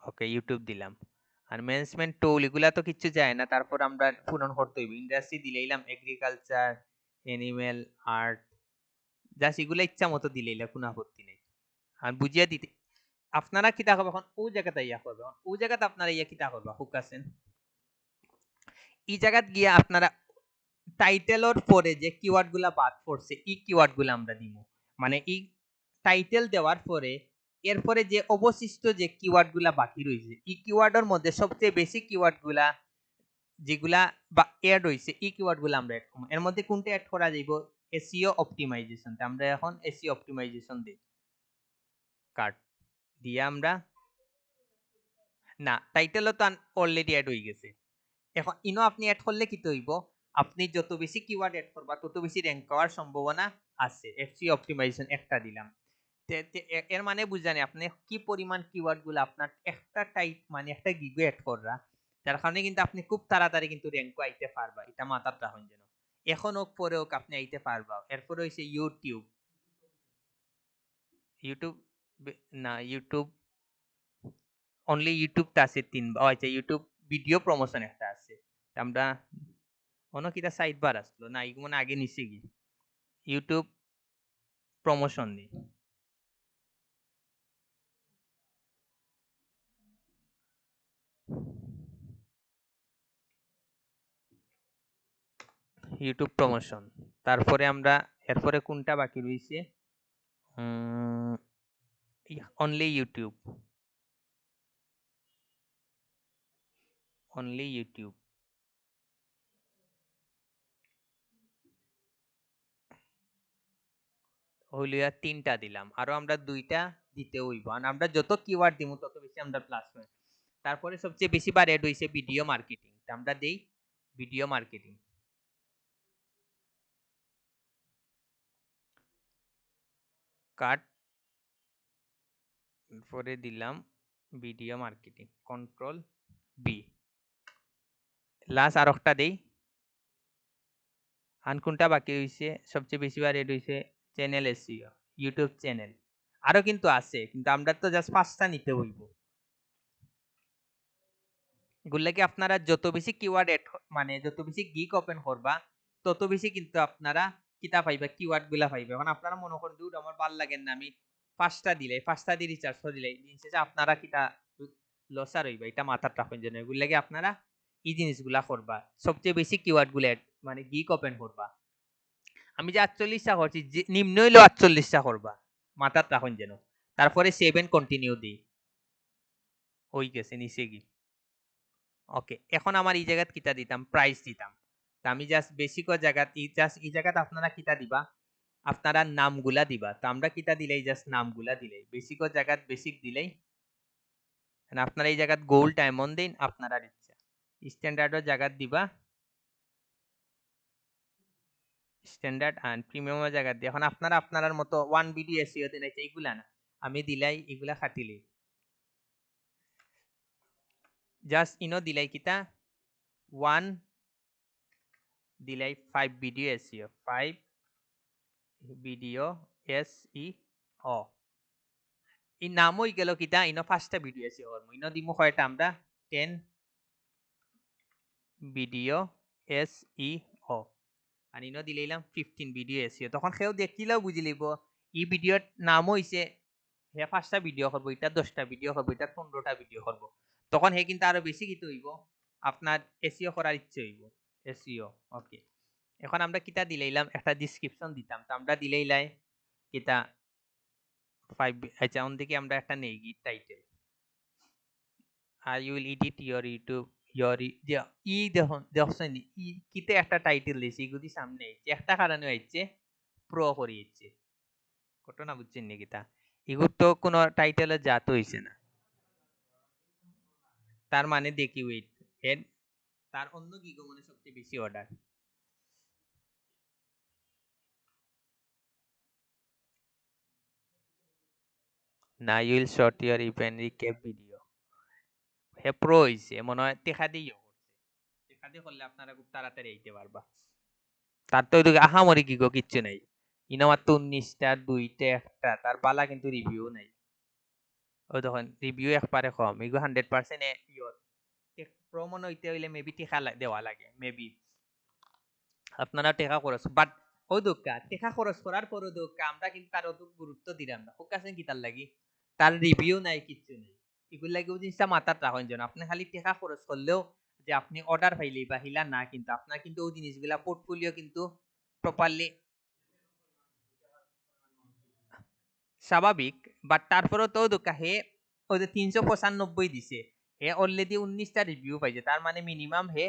Speaker 1: ওকে ইউটিউব দিলাম। আর ম্যানেজমেন্ট টুল এগুলা তো কিছু যায় না, তারপর আমরা পূরণ করতে হইব। ইন্ডাস্ট্রি দিলাম এগ্রিকালচার, এনিম্যাল, আর্ট, জাস্ট এগুলা ইচ্ছা মতো দিলাইলা, কোনো আপত্তি নেই। আর বুঝিয়া দিতে আপনারা কিতা করবেন এখন, ও জায়গাতে ইয়া করবেন, ও জায়গাতে আপনারা ইয়া কিতা করবা হুক আছেন, এই জায়গাত গিয়া আপনারা টাইটেলর পরে যে কিওয়ার্ড গুলা বাদ পড়ছে এই কিওয়ার্ড গুলা আমরা দিব। মানে এই টাইটেল দেওয়ার পরে এরপরে যে অবশিষ্ট যে কিওয়ার্ড গুলা বাকি রয়েছে এই কিওয়ার্ডের মধ্যে সবচেয়ে বেশি কিওয়ার্ড গুলা যেগুলা এড হয়েছে এই কিওয়ার্ড গুলা আমরা এড করব। এর মধ্যে কোনটা এড করা যাইব, এসইও অপটিমাইজেশন। আমরা এখন এসইও অপটিমাইজেশন দিই, কার্ড দিয়ে আমরা না টাইটেলও তো অলরেডি এড হয়ে গেছে। এখন ইনো আপনি এড করলে কি হইব, আপনি যত বেশি কিওয়ার্ড এড করবা তত বেশি র্যাঙ্ক পাওয়ার সম্ভাবনা আছে। এফসি অপটিমাইজেশন একটা দিলাম, এর মানে বুঝানি আপনি কি পরিমাণ কিওয়ার্ড গুলো আপনার একটা টাইপ মানে একটা গিগে এড কররা, যার কারণে কিন্তু আপনি খুব তাড়াতাড়ি কিন্তু র্যাঙ্ক আইতে পারবা। এটা মাথার রাখুন যেন, এখন হোক পরে হোক আপনি আইতে পারবা। এরপরে হইছে ইউটিউব, ইউটিউব না ইউটিউব অনলি ইউটিউবটা আছে আচ্ছা ইউটিউব ভিডিও প্রমোশন একটা আছে। আমরা অন্য কিটা সাইড বার আসলো না, এগুলো মানে আগে নিচে গিয়ে ইউটিউব প্রমোশন দিই, ইউটিউব প্রমোশন। তারপরে আমরা এরপরে কোনটা বাকি রয়েছে, অনলি ইউটিউব, অনলি ইউটিউব হইলিয়া তিনটা দিলাম, আরো আমরা দুইটা দিতে হইব। আর আমরা যত কিওয়ার্ড দিব তত বেশি আমরা প্লাস পাই। তারপরে সবচেয়ে বেশি বার এড হইছে ভিডিও মার্কেটিং, আমরা দেই ভিডিও মার্কেটিং, কাট পরে দিলাম video marketing, control B. Last আর একটা দেই, আর কোনটা বাকি হইছে সবচেয়ে বেশি বার এড হইছে, চ্যানেল এসইও, ইউটিউব চ্যানেল। আরো কিন্তু আছে, কিন্তু আমরা তো জাস্ট পাঁচটা নিতে হইব। এগুলাকে আপনারা যত বেশি কিওয়ার্ড এড মানে যত বেশি গিগ ওপেন করবা তত বেশি কিন্তু আপনারা কিতা পাইবা, কিওয়ার্ড গুলা পাইবা। এখন আপনারা মনে করেন দুধ আমার ভাল লাগেন না, আমি পাঁচটা দিলে পাঁচটা দিয়ে রিচার্জ করে দিলে দিন শেষে আপনারা কিতা লসার হইবা। এটা মাথার রাখবেন যেন, এগুলাকে আপনারা এই জিনিসগুলা করবা, সবচেয়ে বেশি কিওয়ার্ড গুলা মানে গিগ ওপেন করবা। আমি যে 48টা করছি নিম্ন হইলেও 48টা করবা, মাথার রাখুন যেন। তারপরে 7 কন্টিনিউ দিই, হই গেছে নিচে গিয়ে। ওকে এখন আমার এই জায়গাত কিতা দিতাম, প্রাইস দিতাম। তা আমি জাস্ট বেসিক জায়গাত এই জায়গাত আপনারা কিতা দিবা, আপনারা নামগুলা দিবা। তো আমরা কিতা দিলেই জাস্ট নামগুলা দিলেই, বেসিক জায়গাত বেসিক দিলেই। আপনারা এই জায়গাত গোল্ড ডায়মন্ড দিন আপনারা ইচ্ছা, স্ট্যান্ডার্ডের জায়গাত দিবা স্ট্যান্ডার্ড, এন্ড প্রিমিয়ামের জায়গাত দিয়ে এখন আপনারা আপনার মতো ওয়ান ভিডিও এসইও দিন এইগুলা না, আমি দিলাই এগুলা খাটিলি জাস্ট ইনো দিলাই কিতা ওয়ান দিলাই 5 ভিডিও এসইও, 5 ভিডিও এসইও। এই নাম হই গেল কিতা ইনো পাঁচটা ভিডিও এসইও করব। ইনো দিমু কয়টা আমরা 10 ভিডিও এসইও, আর ইনো দিলাম 15 ভিডিও এসইও। তখন সেও দেখিলেও বুঝি লিব এই ভিডিওর নাম হইছে, হে পাঁচটা ভিডিও করবো, এটা 10টা ভিডিও করবো, এটা 15টা ভিডিও করবো। তখন হে কিন্তু আরো বেশি কিছু হইব, আপনার এসইও করার ইচ্ছে হইব এসইও। ওকে এখন আমরা কিতা দিলাইলাম, একটা ডিসক্রিপশন দিতাম। তো আমরা দিলাইলাই কিতা 5, আচ্ছা অন থেকে আমরা একটা নেই গিট title, I will edit your YouTube your ই দেখুন দেখছেন ই কিতে একটা টাইটেল দিছি এগুলি সামনে একটা কারণে হচ্ছে প্রো করিয়েছে, ঘটনা বুঝছেন নাকি? তা এগুলো তো কোনো টাইটেলে জাত হইছে না, তার মানে দেখি ওয়েট হেড তার অন্য গিগো মানে সবচেয়ে বেশি অর্ডার। না you will short your event recap video, হে প্রো হইছে মনে হয় টেকা দিয়েও করছে, টেকা দিয়ে করলে আপনারা খুব তাড়াতাড়ি আইতে পারবা। তার তো ওইদিকে আহামরি কি গো কিচ্ছু নাই। ইনো মাত্র 19টা 2টা 1টা তার বালা কিন্তু রিভিউ নাই। ওই দেখুন রিভিউ একবারে কম। এগুলো 100% ইয়র প্রমাণ হইতে হইলে মেবি টিকা দেওয়া লাগে মেবি। আপনারা টেকা খরচ বাট ওই দোকা টেকা খরচ করার পরও দোকা আমরা কিন্তু তার অত গুরুত্ব দিলাম না। হোক আছেন কি তার লাগি তার রিভিউ নাই কিচ্ছু নাই। এগুলো লাগে ওই জিনিসটা মাথার রাখেন যেন আপনি খালি টেকা খরচ করলেও যে আপনি অর্ডার পাইলেই বা হিলা না কিন্তু আপনার কিন্তু ওই জিনিসগুলা পোর্টফোলিও কিন্তু প্রপারলি স্বাভাবিক। বাট তারপরেও তো দোকা হে ওই যে 395 দিছে হে অলরেডি 19টা রিভিউ পাইছে তার মানে মিনিমাম হে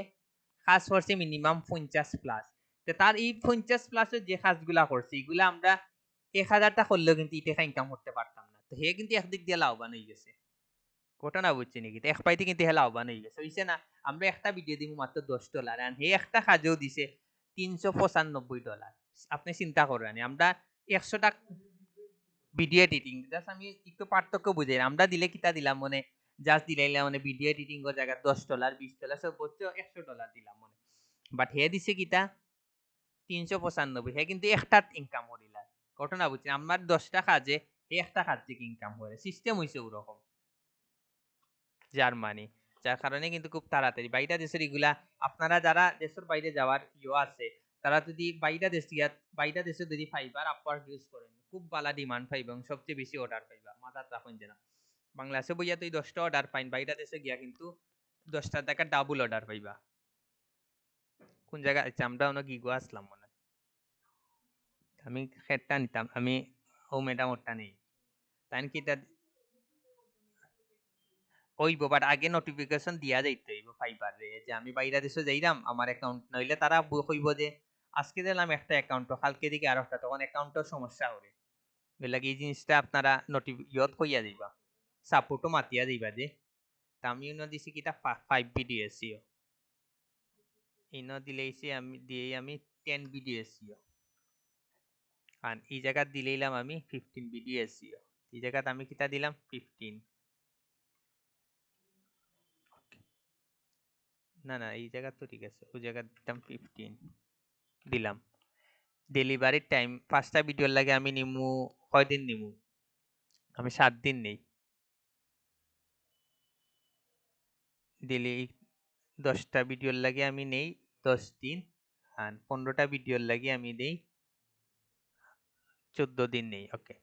Speaker 1: কাজ করছে মিনিমাম 50 প্লাস। তো তার এই 50 প্লাসের যে কাজগুলা করছে এগুলা আমরা 1000টা করলেও কিন্তু এই টাকা ইনকাম করতে পারতাম না। তো হে কিন্তু একদিক দিয়ে লাভবান হয়ে গেছে। ঘটনা বুঝছি নাকি এক পাইতে কিন্তু হে লাভবান হয়ে গেছে হইছে না। আমরা একটা ভিডিও দিব মাত্র $10 আর হে একটা কাজও দিছে $395। আপনি চিন্তা করেন আমরা 100 টাকা ভিডিও এডিটিং জাস্ট আমি একটু পার্থক্য বুঝাই আমরা দিলে কিতা দিলাম মনে জাস্ট দিলাইলাম মানে ভিডিও এডিটিং এর জায়গা $10 $20 সর্বোচ্চ $100 দিলাম মনে। বাট হে দিছে কিতা 395 হে কিন্তু একটা ইনকাম করিলা। ঘটনা বুঝছি আমার 10টা কাজে হে একটা কাজ থেকে ইনকাম করে সিস্টেম হইছে ওরকম জার্মানি। যার কারণে কিন্তু খুব তাড়াতাড়ি বাইরে দেশের এগুলা আপনারা যারা দেশের বাইরে যাওয়ার ইয়ে আছে তারা যদি বাইরে দেশে যদি ফাইবার আপওয়ার্ক ইউজ করেন খুব ভালো ডিমান্ড পাইবা এবং সবচেয়ে বেশি অর্ডার পাইবা মাথা রাখুন যেন বাংলাদেশে বইয়া তুই 10টা অর্ডার পাইন বাইরে দেশে গিয়া কিন্তু 10টা টাকা ডাবল অর্ডার পাইবা। কোন জায়গা আচ্ছা আমরা অনেক গিগো আসলাম মনে আমি খেটটা নিতাম আমি ও ম্যাডাম ওরটা নেই তাই কি হইব বাট আগে নোটিফিকেশন দিয়া যাইতে হইব ফাইবারে যে আমি বাইরে দেশে যাইলাম আমার অ্যাকাউন্ট নইলে তারা কইব যে আজকে দিলাম একটা অ্যাকাউন্ট কালকে দিকে আর একটা তখন অ্যাকাউন্টের সমস্যা হবে। এর লাগি এই জিনিসটা আপনারা ইয়ত কইয়া দিবা সাপোর্টও মাতিয়া দিবা যে তা আমি ইউনো দিছি কিটা 5 বিডিএসিও ইনো দিলেইছি আমি দিয়েই আমি 10 বিডিএসিও আর এই জায়গা দিলেইলাম আমি 15 বিডিএসিও এই জায়গাতে আমি কিটা দিলাম 15 না না এই জায়গা তো ঠিক আছে ওই জায়গা দিলাম 15 দিলাম। ডেলিভারির টাইম 5টা ভিডিওর লাগে আমি নিমু কয়দিন নিমু আমি 7 দিন নেই ডেলি 10টা ভিডিওর লাগে আমি নেই 10 দিন আর 15টা ভিডিওর লাগে আমি নেই 14 দিন নেই। ওকে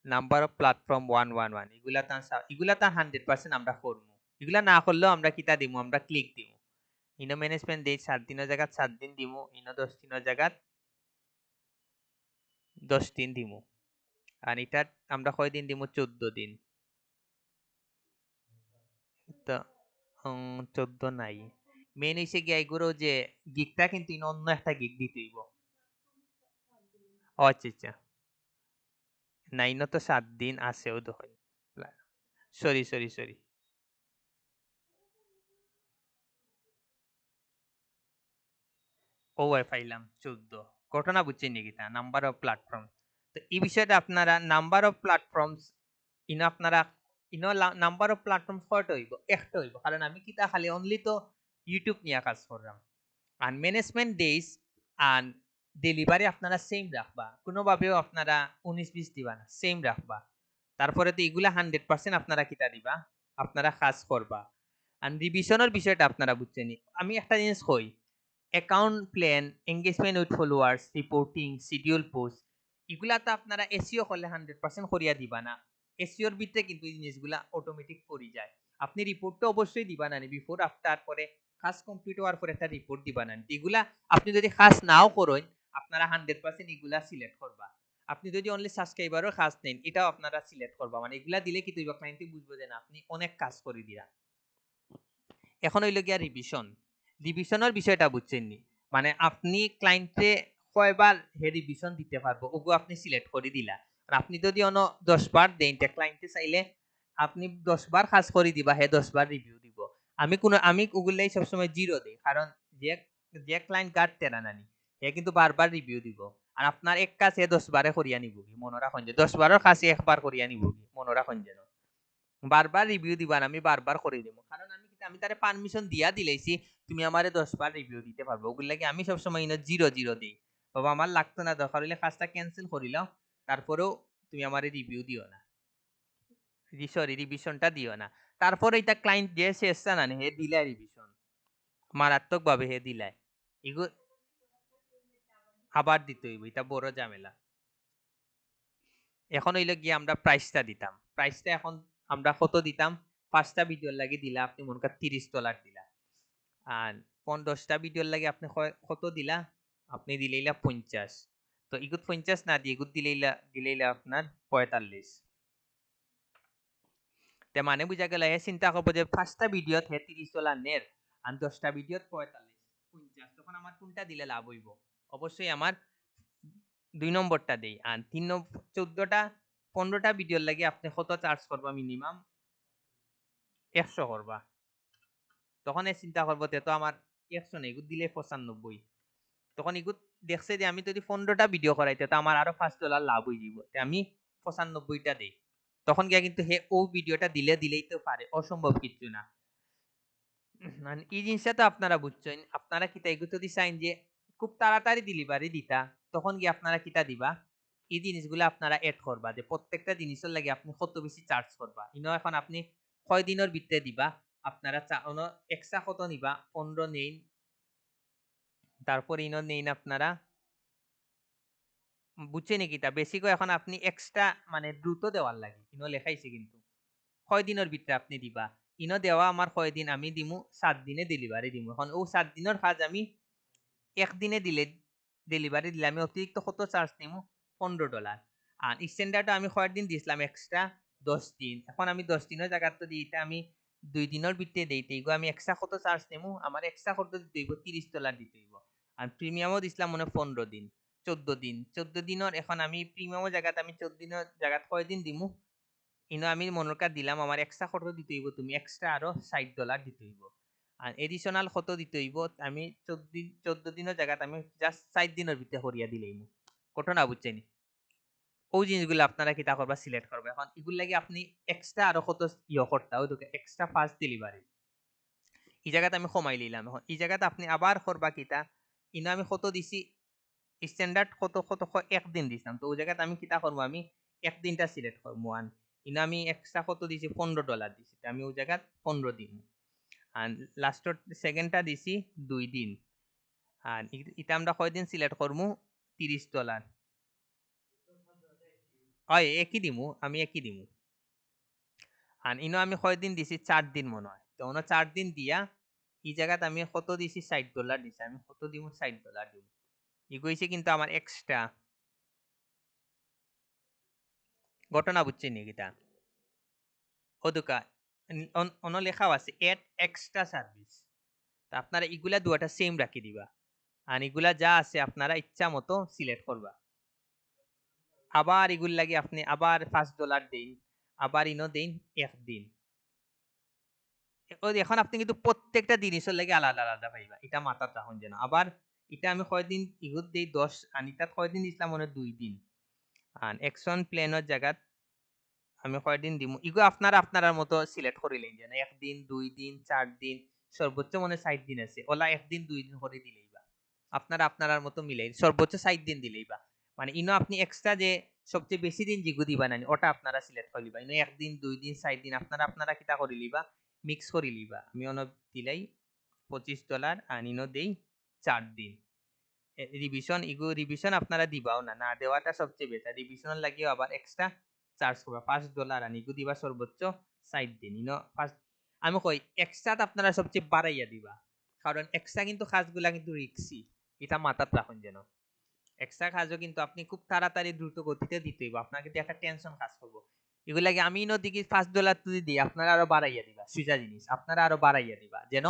Speaker 1: নাম্বার অফ প্ল্যাটফর্ম 111 এগুলা তার 100% আমরা করবো এগুলা না করলেও আমরা কিতা দিমু আমরা ক্লিক দিমু ইনো ম্যানেজমেন্ট দেই 7 দিনের জায়গা 7 দিন দিমু ইনো 10 দিনের জায়গা 10 দিন দিমু আর এটা আমরা কয় দিন দিমু 14 দিন তো 14 নাই মেন হইছে গিয়া এগুলো যে গিগটা কিন্তু অন্য একটা গিগ দিতে হইব। ও আচ্ছা আচ্ছা নাইনও তো 7 দিন আছে ও দেখুন সরি সরি সরি ও পাইলাম 14 ঘটনা বুঝছেন নাকি তা নাম্বার অফ প্ল্যাটফর্ম। তো এই বিষয়টা আপনারা নাম্বার অফ প্ল্যাটফর্মস ইনো আপনারা ইনো নাম্বার অফ প্ল্যাটফর্মস কয়টা হইব একটা হইব কারণ আমি কিতা খালি অনলি তো ইউটিউব নিয়ে কাজ করলাম আর ম্যানেজমেন্ট ডেজ আর ডেলিভারি আপনারা সেম রাখবা কোনোভাবেও আপনারা 19-20 দিবা না সেম রাখবা। তারপরে তো এগুলা 100% আপনারা কিতা দিবা আপনারা কাজ করবা আর রিভিশনের বিষয়টা আপনারা বুঝছেন। আমি একটা জিনিস কই account plan engagement with followers reporting schedule post এগুলা তো আপনারা এসিও করলে 100% করিয়া দিবা না। এসিওর ভিতরে কিন্তু এই জিনিসগুলা অটোমেটিক করি যায়। আপনি রিপোর্টটা অবশ্যই দিবা না বিফোর আফটার পরে কাজ কমপ্লিট হওয়ার পরে একটা রিপোর্ট দিবা না এগুলা আপনি যদি কাজ নাও করেন আপনারা 100% এগুলা সিলেক্ট করবা। আপনি যদি অনলি সাবস্ক্রাইবারও কাজ নেন এটাও আপনারা সিলেক্ট করবা মানে এগুলা দিলে কি তুইবা ক্লায়েন্ট বুঝবো যে না আপনি অনেক কাজ করে দিরা। এখন হইল গিয়া রিভিশন রিভিশনের বিষয়টা বুঝছেন নি মানে আপনি ক্লায়েন্টে কয়বার হে রিভিশন দিতে পারবো ওগো আপনি সিলেক্ট করে দিলা আর আপনি যদি অন 10 বার দেন তে ক্লায়েন্টে চাইলে আপনি 10 বার কাজ করে দিবা হে 10 বার রিভিউ দিব। আমি গুগলাই সবসময় জিরো দেই কারণ যে যে ক্লায়েন্ট গার্ড তেরা নানি হে কিন্তু বারবার রিভিউ দিব আর আপনার এক কাজ হে 10 বারে করিয়া নিব কি মনে রাখুন যে 10 বারের কাছে একবার করিয়া নিব কি মনে রাখুন যেন বারবার রিভিউ দিবা আমি বারবার করে দিব কারণ আমি তারে পারমিশন দিয়া দিলেছি তুমি আমারে 10 বার রিভিউ দিতে পারবে ওগুলো লাগে আমি সবসময় ইনো জিরো জিরো দিই বাবা আমার লাগতো না, দরকার হইলে কাজটা ক্যান্সেল করিলাম, তারপরেও তুমি আমার রিভিউ দিও না, সরি রিভিশনটা দিও না। তারপরে এটা ক্লায়েন্ট যে শেষ না হে দিলাই রিভিশন মারাত্মক ভাবে হে দিলাই, এগুলো আবার দিতে হইব, এটা বড় ঝামেলা। এখন হইলো গিয়ে আমরা প্রাইসটা দিতাম, প্রাইসটা এখন আমরা কত দিতাম, 5টা ভিডিওর লাগি দিলা আপনি মনে করেন $30 দিলা, আর 10টা ভিডিওর লাগে আপনি কত দিলা, আপনি দিলেইলা 50, তো ইগুত 50 না দিয়ে ইগুত দিলেইলা আপনার 45। তে মানে বুঝা গেল হে চিন্তা করবো যে 5টা ভিডিওত হে $30 নের আর 10টা ভিডিওত 45, তখন আমার কোনটা দিলে লাভ হইব? অবশ্যই আমার 2 নম্বরটা দেই। আর 3 নম্বর 14টা 15টা ভিডিওর লাগে আপনি কত চার্জ করবা, মিনিমাম 100 করবা। তখন এ চিন্তা করবো তে তো আমার 100 নেই, এগুলো দিলে 95, তখন এগুলো দেখছে যে আমি যদি 15টা ভিডিও করাইতে তো আমার আরো $5 লাভ হয়ে যাব, আমি 95টা দেই। তখন গিয়া কিন্তু হে ও ভিডিওটা দিলেই তো পারে, অসম্ভব কিছু না। মানে এই জিনিসটা তো আপনারা বুঝছেন, আপনারা কিতা এগুলো যদি চাইন যে খুব তাড়াতাড়ি ডেলিভারি দিতা, তখন গিয়ে আপনারা কিতা দিবা, এই জিনিসগুলো আপনারা এড করবা যে প্রত্যেকটা জিনিসের লাগে আপনি কত বেশি চার্জ করবা। ইনো এখন আপনি কয় দিনের ভিতরে দিবা, আপনারা এক্সট্রা কত নিবা, 15 নেইন, তারপর ইনো নেইন আপনারা, বুঝছে নাকি তা বেশি করে এখন আপনি এক্সট্রা মানে দ্রুত দেওয়ার লাগে, ইনো লেখাইছে কিন্তু কয় দিনের ভিতরে আপনি দিবা, ইনো দেওয়া আমার কয় দিন, আমি দিমু 7 দিনে ডেলিভারি দিমু। এখন ও 7 দিনের কাজ আমি একদিনে দিলে ডেলিভারি দিলে আমি অতিরিক্ত কত চার্জ নিমু, $15। আর স্ট্যান্ডার্ডটা আমি কয়েকদিন দিয়েছিলাম এক্সট্রা 10 দিন, এখন আমি 10 দিনের জায়গা তো দিই, আমি 2 দিনের ভিতরে দিইতে এগো আমি এক্সট্রা কত চার্জ নিমু, আমার এক্সট্রা কত দিতে হইব, $30 দিতে হইব। আর প্রিমিয়ামও দিছিলাম মনে 15 দিন, 14 দিন, 14 দিনের এখন আমি প্রিমিয়ামের জায়গাতে আমি 14 দিনের জায়গাত কয়দিন দিমু, ইনো আমি মনের কাজ দিলাম আমার এক্সট্রা কত দিতে হইব, তুমি এক্সট্রা আরো $60 দিতে হইব। আর এডিশনাল কত দিতে হইব, আমি 14 দিনের জায়গাতে আমি জাস্ট 4 দিনের ভিতরে করিয়া দিলেই ঘটনা বুঝছেনি। ওই জিনিসগুলো আপনারা কিতা করবা, সিলেক্ট করবে। এখন এগুলো লাগে আপনি এক্সট্রা আরো কত করতে ওই এক্সট্রা ফাস্ট ডেলিভারি, এই জায়গাতে আমি কমাই নিলাম। এখন এই জায়গাতে আপনি আবার করবা কিতা, ইনো আমি কত দিছি, স্ট্যান্ডার্ড কত কত একদিন দিছিলাম, তো ওই জায়গাতে আমি কিতা করবো, আমি একদিনটা সিলেক্ট করবো। ইনো আমি এক্সট্রা কত দিছি, $15 দিছি, আমি ওই জায়গাত 15 দিন। আর লাস্টর সেকেন্ডটা দিছি 2 দিন। আর এটা আমরা কয়দিন সিলেক্ট করবো, $30। হয় একই দিমু, আমি একই দিমু। আর ইনো আমি কয়দিন দিছি, 4 দিন মনে হয়, তো 4 দিন দিয়া এই জায়গাতে আমি কত দিছি, $60 দিছি, আমি কত দিমু, $60 দিমু। এগুইছে কিন্তু আমার এক্সট্রা ঘটনা বুঝছেন নি কিতা ওদুকা অন লেখাও আছে এড এক্সট্রা সার্ভিস, তা আপনারা এগুলা দুটা সেম রাখি দিবা, আর এগুলা যা আছে আপনারা ইচ্ছা মতো সিলেক্ট করবা। আবার এগুলো লাগে আপনি আবার $5 দিন, আবার ইনো দিন একদিন। এখন আপনি কিন্তু প্রত্যেকটা জিনিসের লাগে আলাদা আলাদা পাইবা, এটা মাথাত রাখুন যেন। আবার এটা আমি কয়দিন ইগুত দিই 10, আর এটা কয়দিন দিছিলাম মনে 2 দিন। আর অ্যাকশন প্ল্যানের জায়গাত আমি কয়দিন দিমু, ইগো আপনারা আপনার মতো সিলেক্ট করিলেন যেন 1 দিন 2 দিন 4 দিন, সর্বোচ্চ মনে 60 দিন আছে, ওলা 1 দিন 2 দিন করে দিলেইবা, আপনারা আপনার মতো মিলাই সর্বোচ্চ 60 দিন দিলেইবা। মানে ইনো আপনি এক্সট্রা যে সবচেয়ে বেশি দিন জিগু দিবা না ওটা আপনারা সিলেক্ট করে লিবা, ইনো 1 দিন 2 দিন 60 দিন আপনারা আপনারা কিতা করে লিবা, মিক্স করে লিবা। আমি অন দিলাই $25 আর ইনো দেই 4 দিন। রিভিশন ইগো রিভিশন আপনারা দিবাও না, না দেওয়াটা সবচেয়ে বেটার, রিভিশনের লাগিও আবার এক্সট্রা চার্জ করবা $5 আর ইগো দিবা সর্বোচ্চ 60 দিন। ইনো ফার্স্ট আমি কই এক্সট্রা আপনারা সবচেয়ে বাড়াইয়া দিবা, কারণ এক্সট্রা কিন্তু কাজগুলা কিন্তু রিক্সি, এটা মাথাত রাখুন যেন। এক্সট্রা কাজও কিন্তু আপনি খুব তাড়াতাড়ি দ্রুত গতিতে দিতে হইব, আপনার কিন্তু একটা টেনশন কাজ করবো। এগুলো লাগে আমি ইনো দিকে $5 তুই দিই, আপনারা আরো বাড়াইয়া দিবা, সুজা জিনিস আপনারা আরো বাড়াইয়া দিবা যেন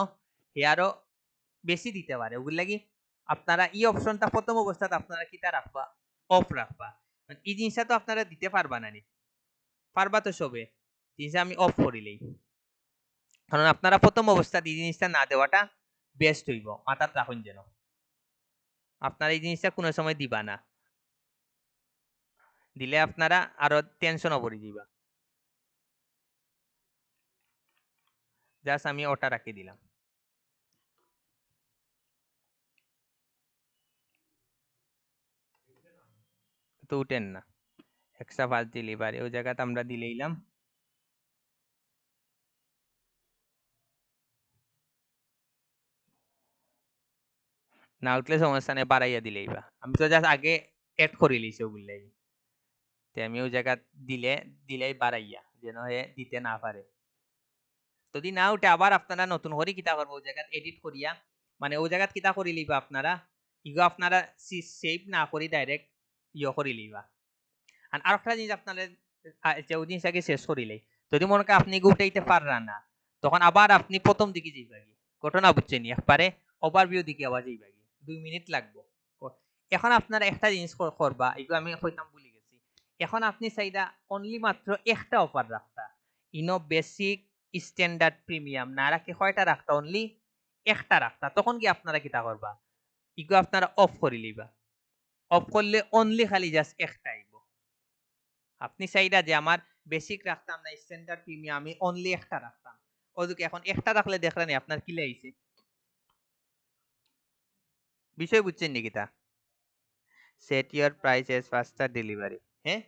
Speaker 1: হে আরো বেশি দিতে পারে। ওগুলো লাগি আপনারা এই অপশনটা প্রথম অবস্থাতে আপনারা কিটা রাখবা, অফ রাখবা। এই জিনিসটা তো আপনারা দিতে পারবা না নি, পারবা তো সবে, জিনিসটা আমি অফ করিলেই, কারণ আপনারা প্রথম অবস্থাতে এই জিনিসটা না দেওয়াটা বেস্ট হইব, মাথাত রাখুন যেন। আপনারা এই জিনিসটা কোনো সময় দিবা না, দিলে আপনারা আরো টেনশনও পড়ে যাইবা। জাস্ট আমি ওটা রাখি দিলাম। তো উঠেন না এক্সট্রা ফাস্ট ডেলিভারি ওই জায়গাতে আমরা দিলেইলাম না উঠলে সমস্যা নেই বাড়াইয়া দিলেই বা আমি তো জাস্ট আগে এড করে লিছি ওগুলাই তে আমি ওই জায়গা দিলেই বাড়াইয়া যেন হে দিতে না পারে যদি না উঠে আবার আপনারা নতুন করে কিতা করবো ওই জায়গা এডিট করিয়া মানে ওই জায়গা কিতা করি লিবা আপনারা ইগো আপনারা সেভ না করি ডাইরেক্ট করি লিবা আর আরেকটা জিনিস আপনাদের যে ওই জিনিসটাকে শেষ করিলেই যদি মনে করেন আপনি উঠাইতে পাররা না তখন আবার আপনি প্রথম দিকে যাইবাগি ঘটনা বুঝছেন একবারে ওভারভিউ দিকে আবার যাইবাগি 2 মিনিট লাগবো এখন আপনারা একটা জিনিস করবা এগুলো আমি কইতাম ভুলে গেছি এখন আপনি চাইরা অনলি মাত্র একটা অফার রাখতা ইনো বেসিক স্ট্যান্ডার্ড প্রিমিয়াম না রাখে কয়টা রাখতা অনলি একটা রাখতা তখন কি আপনারা কিতা করবা এগুলো আপনারা অফ করে লিবা অফ করলে অনলি খালি জাস্ট একটা আইব আপনি চাইরা যে আমার বেসিক রাখতাম না স্ট্যান্ডার্ড প্রিমিয়াম আমি অনলি একটা রাখতাম ওদিকে এখন একটা রাখলে দেখলেন আপনার কি লাইছে বিষয় বুঝছেন নাকি তা set your price as faster delivery হ্যাঁ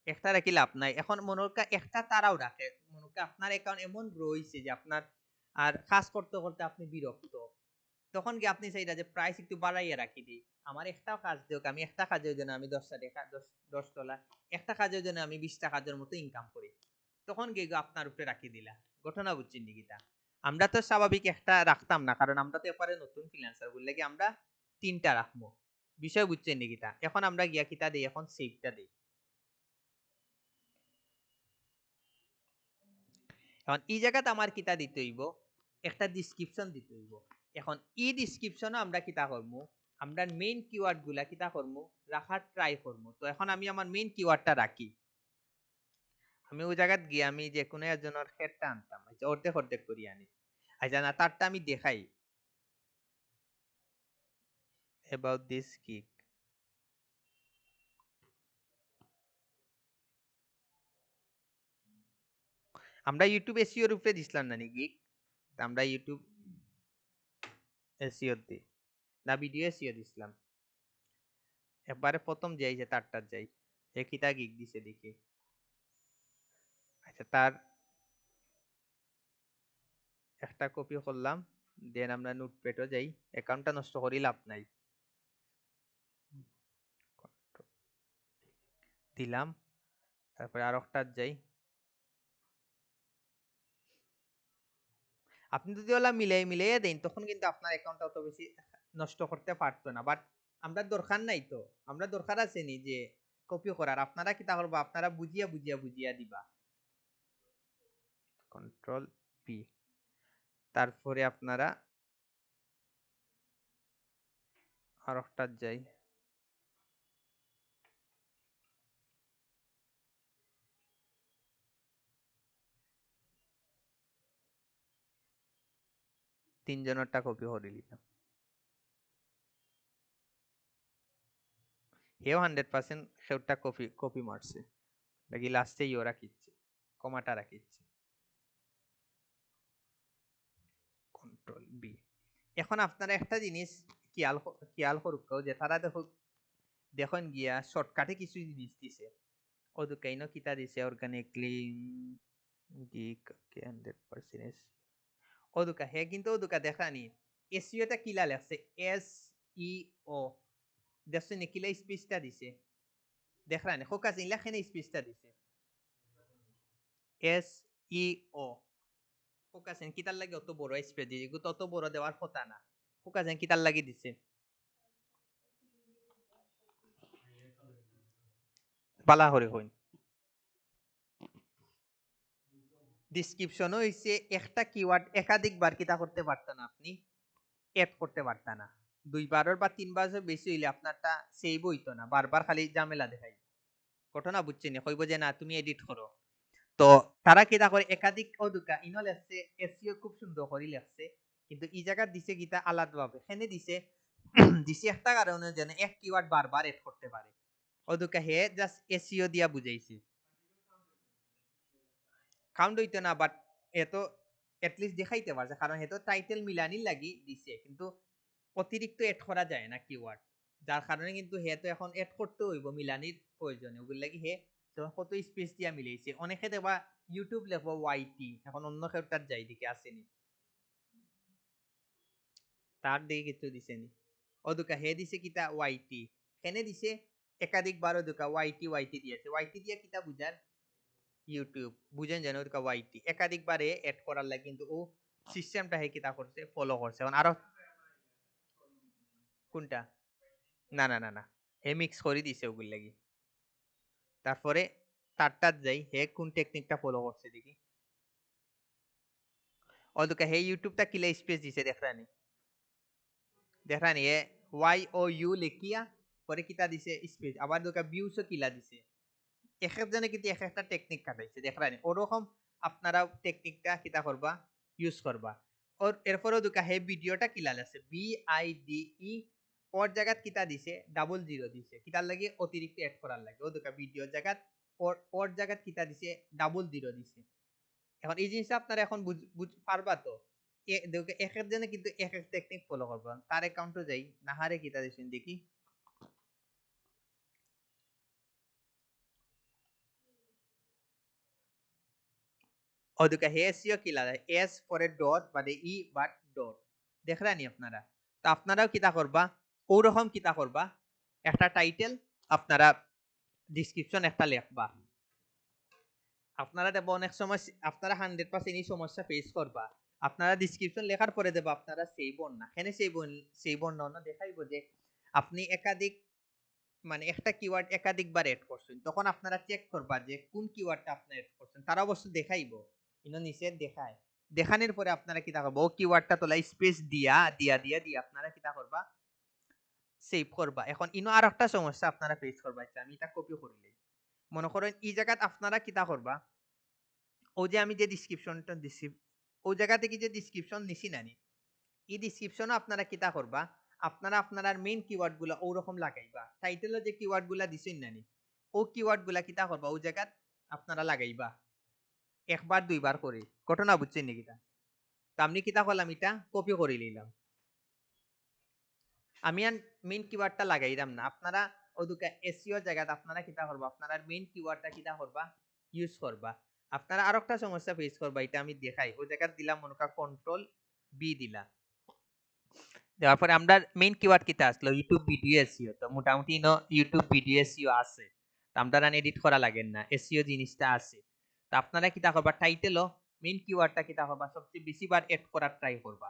Speaker 1: একটা রাখি লাভ নাই এখন মনে হয় একটা তারাও রাখে মনে হয় আপনার অ্যাকাউন্ট এমন রয়েছে যে আপনার আর কাজ করতে করতে আপনি বিরক্ত তখন কি আপনি চাইরা যে প্রাইস একটু বাড়াইয়া রাখি দিই আমার একটাও কাজ দিও আমি একটা কাজের জন্য আমি 10 টাকা 10 $, একটা কাজের জন্য আমি 20 টাকার মতো ইনকাম করি তখন কি আপনার উপরে রাখি দিলা ঘটনা বুঝছেন নিকিতা আমরা তো স্বাভাবিক একটা রাখতাম না কারণ আমরা তো এপারে নতুন ফ্রিল্যান্সার বললে কি আমরা 3টা রাখবো বিষয় বুঝছেন নিকিতা এখন আমরা গিয়া কিতা দেই এখন সেভটা দেই এখন এই জায়গাতে আমার কিতা দিতে হইব একটা ডেসক্রিপশন দিতে হইব এখন এই ডেসক্রিপশনও আমরা কিতা করব আমরা মেইন কিওয়ার্ড গুলা কিতা করব রাখার ট্রাই করব তো এখন আমি আমার মেইন কিওয়ার্ডটা রাখি আমি ওই জায়গাত গিয়ে আমি যে কোনো একজনের হেডটা আনতাম আচ্ছা অর্ধেক অর্ধেক করি আনি আচ্ছা না তারটা আমি দেখাই about this gig আমরা ইউটিউব এসইওর উপরে দিছিলাম না নি গিগ আমরা ইউটিউব এসইও দি না ভিডিও এসইও দিছিলাম একবারে প্রথম যাই যে তারটা যাই একইটা গিগ দিছে দেখি আচ্ছা তার একটা কপি করলাম দেন আমরা নোটপ্যাডও যাই অ্যাকাউন্টটা নষ্ট করি লাভ নাই দিলাম তারপরে আর একটা যাই আপনি যদি ওলা মিলাই দেন তখন কিন্তু আপনার অ্যাকাউন্টটা অত বেশি নষ্ট করতে পারতো না বাট আমরা দরকার নাই তো আমরা দরকার আছে নি যে কপি করার আপনারা কি তা করবো আপনারা বুঝিয়া দিবা কন্ট্রোল পি তারপরে আপনারা আর একটা যাই তিনজনেরটা কপি করে নিলাম হেও 100% সেটা কপি মারছে নাকি লাস্টে ইও রাখিচ্ছে কমাটা রাখিচ্ছে কন্ট্রোল বি এখন আপনারা একটা জিনিস খেয়াল করুক যে তারা দেখুন গিয়া শর্টকাটে কিছু জিনিস দিছে ও দোকাইনো কিতা দিছে অর্গানিকলি গিক 100% ও দোকা হে কিন্তু ও দোকা দেখানি এসইও টা কিলা লেখছে এস ই ও দেখছো নি কিলা স্পেসটা দিছে দেখরানি ফোকাস ইন লেখেনে স্পেসটা দিছে এস ই ও ফোকাসেন কিতার লাগে অত বড় স্পেস দিয়ে এগুলো তত বড় দেওয়ার কথা না ফোকাসেন কিতার লাগে দিছে বালা করে কইন ডিসক্রিপশন হইছে একটা কিওয়ার্ড একাধিকবার কিতা করতে পারতেন আপনি এড করতে পারতা না 2 বারের বা 3 বারের বেশি হইলে আপনারটা সেভ হইতো না বারবার খালি ঝামেলা দেখাই ঘটনা বুঝছেন কইব যে না তুমি এডিট করো তো তারা কিতা করে একাধিক অদুকা ইনো লেখছে এসইও খুব সুন্দর করে লেখছে কিন্তু এই জায়গা দিছে গীতা আলাদাভাবে এখানে দিছে দিছে একটা কারণে যেন এক কিওয়ার্ড বারবার এড করতে পারে অদুকা হে জাস্ট এসইও দিয়া বুঝাইছে কাউন্ট হইতো না বাট এত এটলিস্ট দেখাইতে পারছে কারণ হেতো টাইটেল মিলানি লাগি দিছে কিন্তু অতিরিক্ত এড করা যায় না কিওয়ার্ড যার কারণে কিন্তু হে তো এখন এড করতে হইব মিলানির প্রয়োজনে ওগুলো লাগি হে তো কত স্পেস দিয়া মিলাইছে অনেকে দেখবা ইউটিউব লেখবো ওয়াইটি এখন অন্য কেউ তার যাই দিকে আসেনি তার দিকে কিছু দিছে নি অদুকা হে দিছে কিতা ওয়াইটি কেনে দিছে একাধিকবার অদুকা ওয়াইটি ওয়াইটি দিয়েছে ওয়াইটি দিয়া কিতা বুঝার ইউটিউব বুঝেন যেন ওদুকা ওয়াইটি একাধিকবারে এড করার লাগে কিন্তু ও সিস্টেমটা হে কিতা করছে ফলো করছে এখন আরো কোনটা না না না না হে মিক্স করে দিছে ওগুল লাগি তারপরে তারটার যাই হে কোন টেকনিকটা ফলো করছে দেখি অদুকা হে ইউটিউবটা কিলা স্পেস দিছে দেখরানি এ ওয়াই ও ইউ লিখিয়া পরে কিতা দিছে স্পেস আবার দুকা ভিউসও কিলা দিছে এক একজনে কিন্তু এক একটা টেকনিক কাটাইছে দেখরানি ওরকম আপনারা টেকনিকটা কিতা করবা ইউজ করবা ওর এরপরেও দুকা হে ভিডিওটা কিলা আছে BIDE ওর জায়গাত কিতা দিছে 00 দিছে কিতার লাগে অতিরিক্ত এড করার লাগে ও দুকা ভিডিও জায়গাত ওর জায়গাত কিতা দিছে 00 দিছে এখন এই জিনিসটা আপনারা এখন পারবা তো এক একজনে কিন্তু এক এক টেকনিক ফলো করবা তার অ্যাকাউন্টে যাই নাহারে কিতা দিছেন দেখি ওদিকে হেসিও কিলা এস পরে ডট মানে ই বাট ডট দেখরানি আপনারা তো আপনারাও কিতা করবা ওরকম কিতা করবা একটা টাইটেল আপনারা ডিসক্রিপশন একটা লিখবা আপনারা দেব অনেক সময় আপনারা 100% এই সমস্যা ফেস করবা আপনারা ডিসক্রিপশন লেখার পরে দেব আপনারা সেই বর্ণনা এখানে সেই বর্ণনা দেখাইবো যে আপনি একাধিক মানে একটা কিওয়ার্ড একাধিকবার এড করছেন তখন আপনারা চেক করবা যে কোন কিওয়ার্ডটা আপনি এড করছেন তারা অবশ্য দেখাইবো ইনো নিচে দেখায় দেখানোর পরে আপনারা কিতা করবা ও কিওয়ার্ডটা তোলা স্পেস দিয়া আপনারা কিতা করবা সেভ করবা এখন ইনো আর একটা সমস্যা আপনারা ফেস করবা আমি এটা কপি করিলে মনে করেন এই জায়গাত আপনারা কিতা করবা ও যে আমি যে ডিসক্রিপশনটা দিছি ও জায়গা থেকে যে ডিসক্রিপশন নিছি নানি এই ডিসক্রিপশনও আপনারা কিতা করবা আপনারা আপনার মেইন কিওয়ার্ড গুলা ওরকম লাগাইবা টাইটেলে যে কিওয়ার্ড গুলা দিছেন নানি ও কিওয়ার্ড গুলা কিতা করবা ও জায়গাত আপনারা লাগাইবা একবার দুইবার করে ঘটনা বুঝছেন নাকি তা তো আমি কিতা করলাম এটা কপি করে নিলাম আমি আর মেইন কিওয়ার্ডটা লাগাইলাম না আপনারা ওদুকা এসইও জায়গাতে আপনারা কিতা করবা আপনারা মেইন কিওয়ার্ডটা কিতা করবা ইউজ করবা আপনারা আরেকটা সমস্যা ফেস করবা এটা আমি দেখাই ওই জায়গা দিলাম মনে কর কন্ট্রোল বি দিলা দেওয়ার পরে আমরা মেইন কিওয়ার্ড কিতা আসলো ইউটিউব ভিডিও এসইও তো মোটামুটি নো ইউটিউব ভিডিও এসইও আছে তো আমরা রান এডিট করা লাগেন না এসইও জিনিসটা আছে তো আপনারা কিতা করবা টাইটেলও মেইন কিওয়ার্ডটা কিতা করবা সবচেয়ে বেশি বার এড করার ট্রাই করবা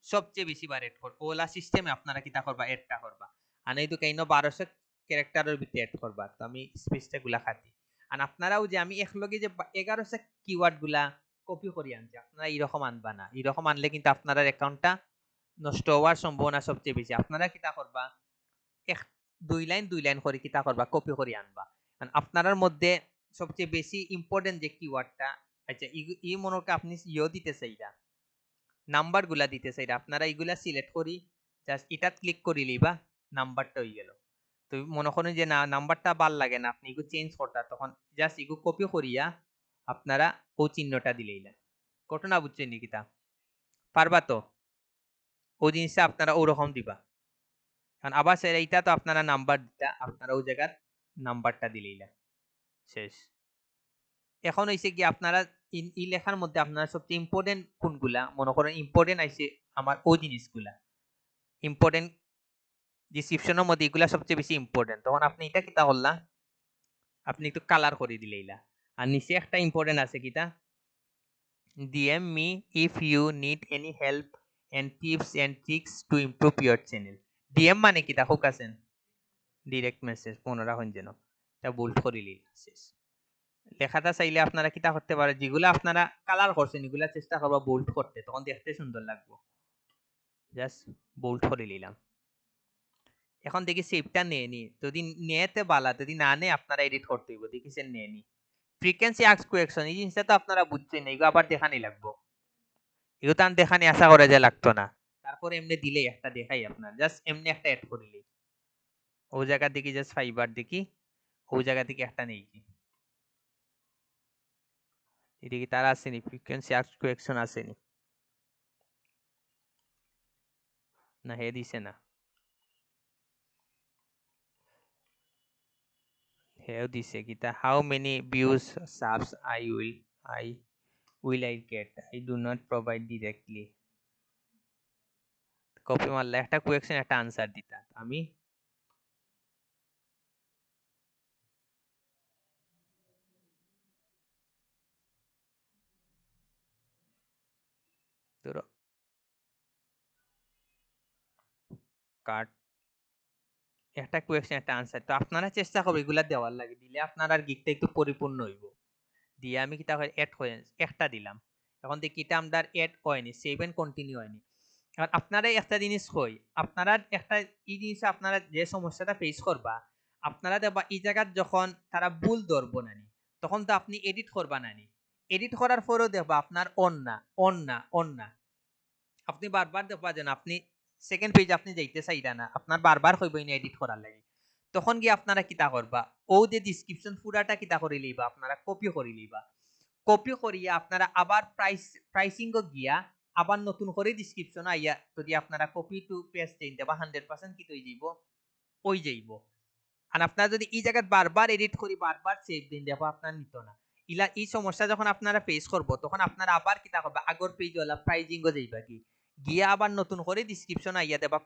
Speaker 1: সবচেয়ে বেশি বার এড করবা ওলা সিস্টেমে আপনারা কিতা করবা এডটা করবা আর এই তো কেন 1200 ক্যারেক্টারের ভিতরে এড করবা তো আমি স্পেসটা গুলা খাতি আর আপনারাও যে আমি একলগে যে 1100 কিওয়ার্ড গুলা কপি করি আনছি আপনারা এরকম আনবা না এরকম আনলে কিন্তু আপনার অ্যাকাউন্টটা নষ্ট হওয়ার সম্ভাবনা সবচেয়ে বেশি আপনারা কিতা করবা এক দুই লাইন করে কিতা করবা কপি করে আনবা কারণ আপনার মধ্যে সবচেয়ে বেশি ইম্পর্টেন্ট যে কিওয়ার্ডটা আচ্ছা এই মনে আপনি দিতে চাইরা নাম্বার গুলা দিতে চাইরা আপনারা এইগুলা সিলেক্ট করি জাস্ট এটাত ক্লিক করে লিবা নাম্বারটা হয়ে গেল তো মনে করেন যে না নাম্বারটা ভাল লাগে না আপনি এগুলো চেঞ্জ করতা তখন জাস্ট এগুলো কপি করিয়া আপনারা ও চিহ্নটা দিলেই না ঘটনা বুঝছেন নাকি তা পারবা তো ও জিনিসটা আপনারা ওরকম দিবা কারণ আবার স্যার এইটা তো আপনারা নাম্বার দিতা আপনারা ওই জায়গার নাম্বারটা দিলেই না শেষ এখন হইছে কি আপনারা ই লেখার মধ্যে আপনারা সবচেয়ে ইম্পর্টেন্ট কোনগুলা মনে করেন ইম্পর্টেন্ট আইছে আমার ও জিনিসগুলা ইম্পর্টেন্ট ডিসক্রিপশনের মধ্যে এগুলা সবচেয়ে বেশি ইম্পর্টেন্ট তখন আপনি এটা কিতা করলা আপনি একটু কালার করে দিলেইলা আর নিচে একটা ইম্পর্টেন্ট আছে কিতা DM me if you need any help and tips and tricks to improve your channel DM মানে কিতা হোক আছেন ডিরেক্ট মেসেজ পুনরা হন যেন এটা বোল্ড করে লিলা শেষ লেখাটা চাইলে আপনারা কিতা করতে পারে যেগুলো আপনারা কালার করছেন এগুলা চেষ্টা করবা বোল্ড করতে তখন দেখতে সুন্দর লাগবে জাস্ট বোল্ড করে নিলাম এখন দেখি সেভটা নিয়ে নি যদি নেতে বালা যদি না নে আপনারা এডিট করতে হইব দেখিছেন নিয়ে নি ফ্রিকোয়েন্সি আস্ক কোয়েকশন এই জিনিসটা তো আপনারা বুঝছেন এগুলো আবার দেখানি লাগবো এগুলো তো আমি দেখানি আশা করে যে লাগতো না তারপর এমনি দিলেই একটা দেখাই আপনার জাস্ট এমনি একটা অ্যাড করিলেই ও জায়গা দেখি জাস্ট ফাইবার দেখি ও জায়গা থেকে একটা নেই কি এটা কি তারা আসেনি ফ্রিকোয়েন্সি আস্ক কোয়েকশন আসেনি না হে দিছে না হেও দিছে কিতা how many views subs I will I get? I do not provide directly. Copy মারলে একটা কোয়েকশন একটা আনসার দিতা আমি ধরো কাট একটা কোয়েকশন একটা আনসার তো আপনারা চেষ্টা করবেন এগুলা দেওয়ার লাগে দিলে আপনার আর গিকটা একটু পরিপূর্ণ হইব দিয়ে আমি কিতা এড হয়ে একটা দিলাম এখন দেখি এটা আমার এড হয়নি সেভ এন্ড কন্টিনিউ হয়নি আর আপনারা একটা জিনিস কই আপনারা একটা এই জিনিস আপনারা যে সমস্যাটা ফেস করবা আপনারা দেখবা এই জায়গায় যখন তারা ভুল ধরবো নানি তখন তো আপনি এডিট করবা নানি এডিট করার পরেও দেখবা আপনার অন না আপনি বারবার দেখবা যেন আপনি সেকেন্ড পেজ আপনি যাইতে চাইরা না আপনার বারবার হইব না এডিট করার লাগে তখন গিয়ে আপনারা কিতা করবা ও যে ডিসক্রিপশন পুরাটা কিতা করে লইবা আপনারা কপি করে লইবা কপি করিয়া আপনারা আবার প্রাইসিং গিয়া আবার নতুন করে ডিসক্রিপশন আইয়া যদি আপনারা কপি টু পেস্ট দিন দেবা 100% কি তৈ যাইব ওই যাইব আর আপনারা যদি এই জায়গায় বারবার এডিট করি বারবার সেভ দিন দেবা আপনার নিত না ইলা এই সমস্যা যখন আপনারা ফেস করব তখন আপনারা আবার কিতা করবা আগর পেজ ওলা প্রাইজিং যাইবা কি গিয়া আবার নতুন করে ডিসক্রিপশন আইয়া দেবা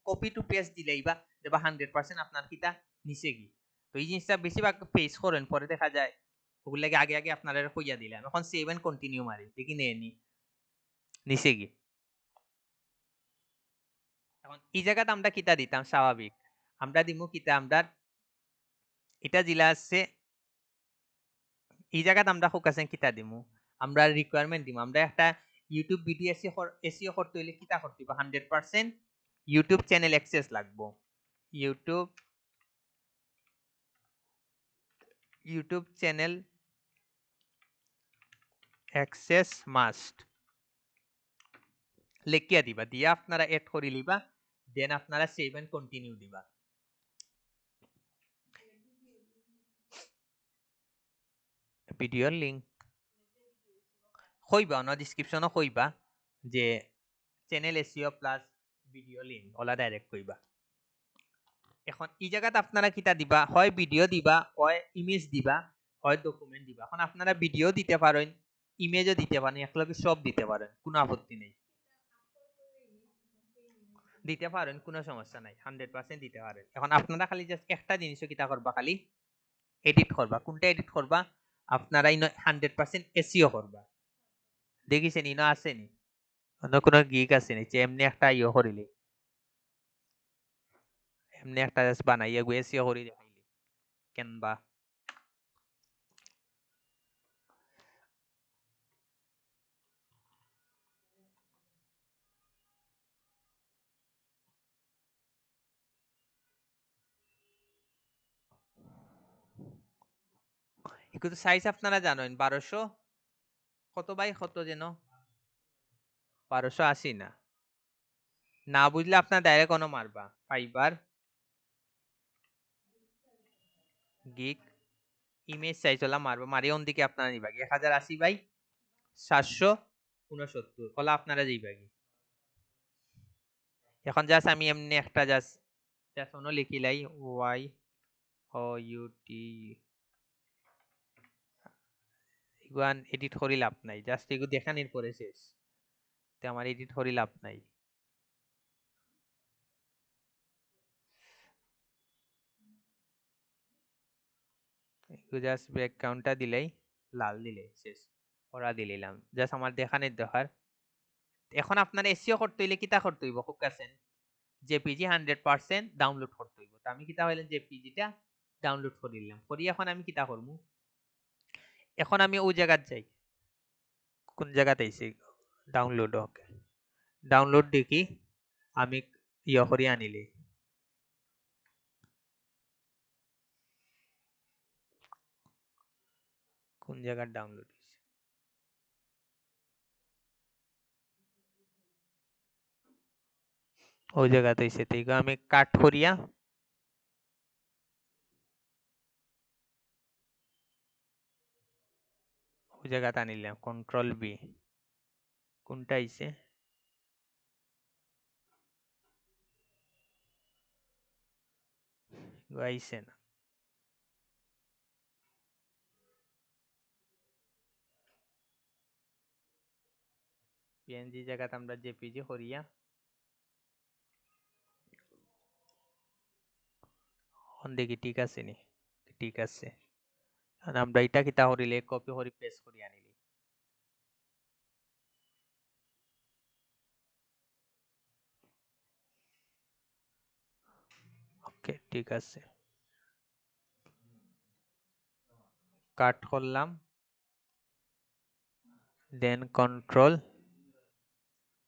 Speaker 1: কপি টু পেস্ট দিলেইবা দেবা 100% আপনার কিতা নিচে কি তো এই জিনিসটা বেশিরভাগ ফেস করেন পরে দেখা যায় ওগুলো লাগে আগে আপনারা কইয়া দিলাম এখন সেভ এন্ড কন্টিনিউ মারি দেখি নেনি নিচে কি এখন এই জায়গাতে আমরা কিতা দিতাম স্বাভাবিক আমরা দিমু কিতা আমরা এটা জিলা আছে এই জায়গাতে আমরা ফোকাসিং কিতা দিমু আমরা রিকোয়ারমেন্ট দিমু আমরা একটা ইউটিউব ভিডিও এসিও করতে হইলে কিতা করতে হবে 100% ইউটিউব চ্যানেল অ্যাক্সেস লাগবো ইউটিউব চ্যানেল অ্যাক্সেস মাস্ট লেখিয়া দিবা দিয়া আপনারা এড করে লিবা দেন আপনারা সেভ এন্ড কন্টিনিউ দিবা ভিডিওর লিংক কইবা না ডিসক্রিপশনও কইবা যে channel SEO plus video link OLA direct কইবা এখন এই জায়গাতে আপনারা কিতা দিবা হয় ভিডিও দিবা হয় ইমেজ দিবা হয় ডকুমেন্ট দিবা এখন আপনারা ভিডিও দিতে পারেন ইমেজও দিতে পারেন একলগে সব দিতে পারেন কোনো আপত্তি নেই দিতে পারেন কোনো সমস্যা নাই 100% দিতে পারেন এখন আপনারা খালি জাস্ট একটা জিনিসও কিতা করবা খালি এডিট করবা কোনটা এডিট করবা আপনারা ইনো 100% এসইও করবা দেখিছেন ইনো আসেনি অন্য কোনো গিক আছে নি যে এমনি একটা ইয়ে করিলি এমনি একটা জাস্ট বানাইয়া গো এসইও করি দেখাইলি কেনবা কিন্তু সাইজ আপনারা জানেন 1200 কত বাই কত যেন 1280 না না বুঝলে আপনার ডাইরেক্ট কোনো মারবা fibre gig image size OLA মারবা মারি অন দিকে আপনারা নিবা 1080 বাই 769 ওলা আপনারা যাইবা কি এখন জাস্ট আমি এমনি একটা জাস্ট জাস্ট অন্য লিখিলাই ওয়াই ও ইউ টি ইগুয়ান এডিট করি লাভ নাই জাস্ট এগু দেখানির পরে শেষ তে আমার এডিট করি লাভ নাই এগু জাস্ট ব্যাকগ্রাউন্ডটা দিলেই লাল দিলে শেষ ওরা দিলাম জাস্ট আমার দেখানির দরকার এখন আপনার এসইও করতে হইলে কিতা করতে হইব খুব কাছেন জেপিজি 100% ডাউনলোড করতে হইব তো আমি কিতা হইলেন জেপিজিটা ডাউনলোড করে দিলাম করি এখন আমি কিতা করবো এখন আমি ওই জায়গায় যাই কোন জায়গাতে আইছি ডাউনলোড ওকে ডাউনলোড দেখি আমি ইয়ে করে আনিলি কোন জায়গার ডাউনলোড ওই জায়গাতে এসে থেকে আমি কাট করিয়া ওই জায়গাতে আনিলাম কন্ট্রোল বি কোনটা আইছে আইছে না পিএনজি জায়গাতে আমরা জেপিজি করিয়া দেখি ঠিক আছে নি, ঠিক আছে। আমরা এটা কিতা করিলে কপি করি পেস্ট করি আনিলি। ওকে ঠিক আছে, কাট করলাম, দেন কন্ট্রোল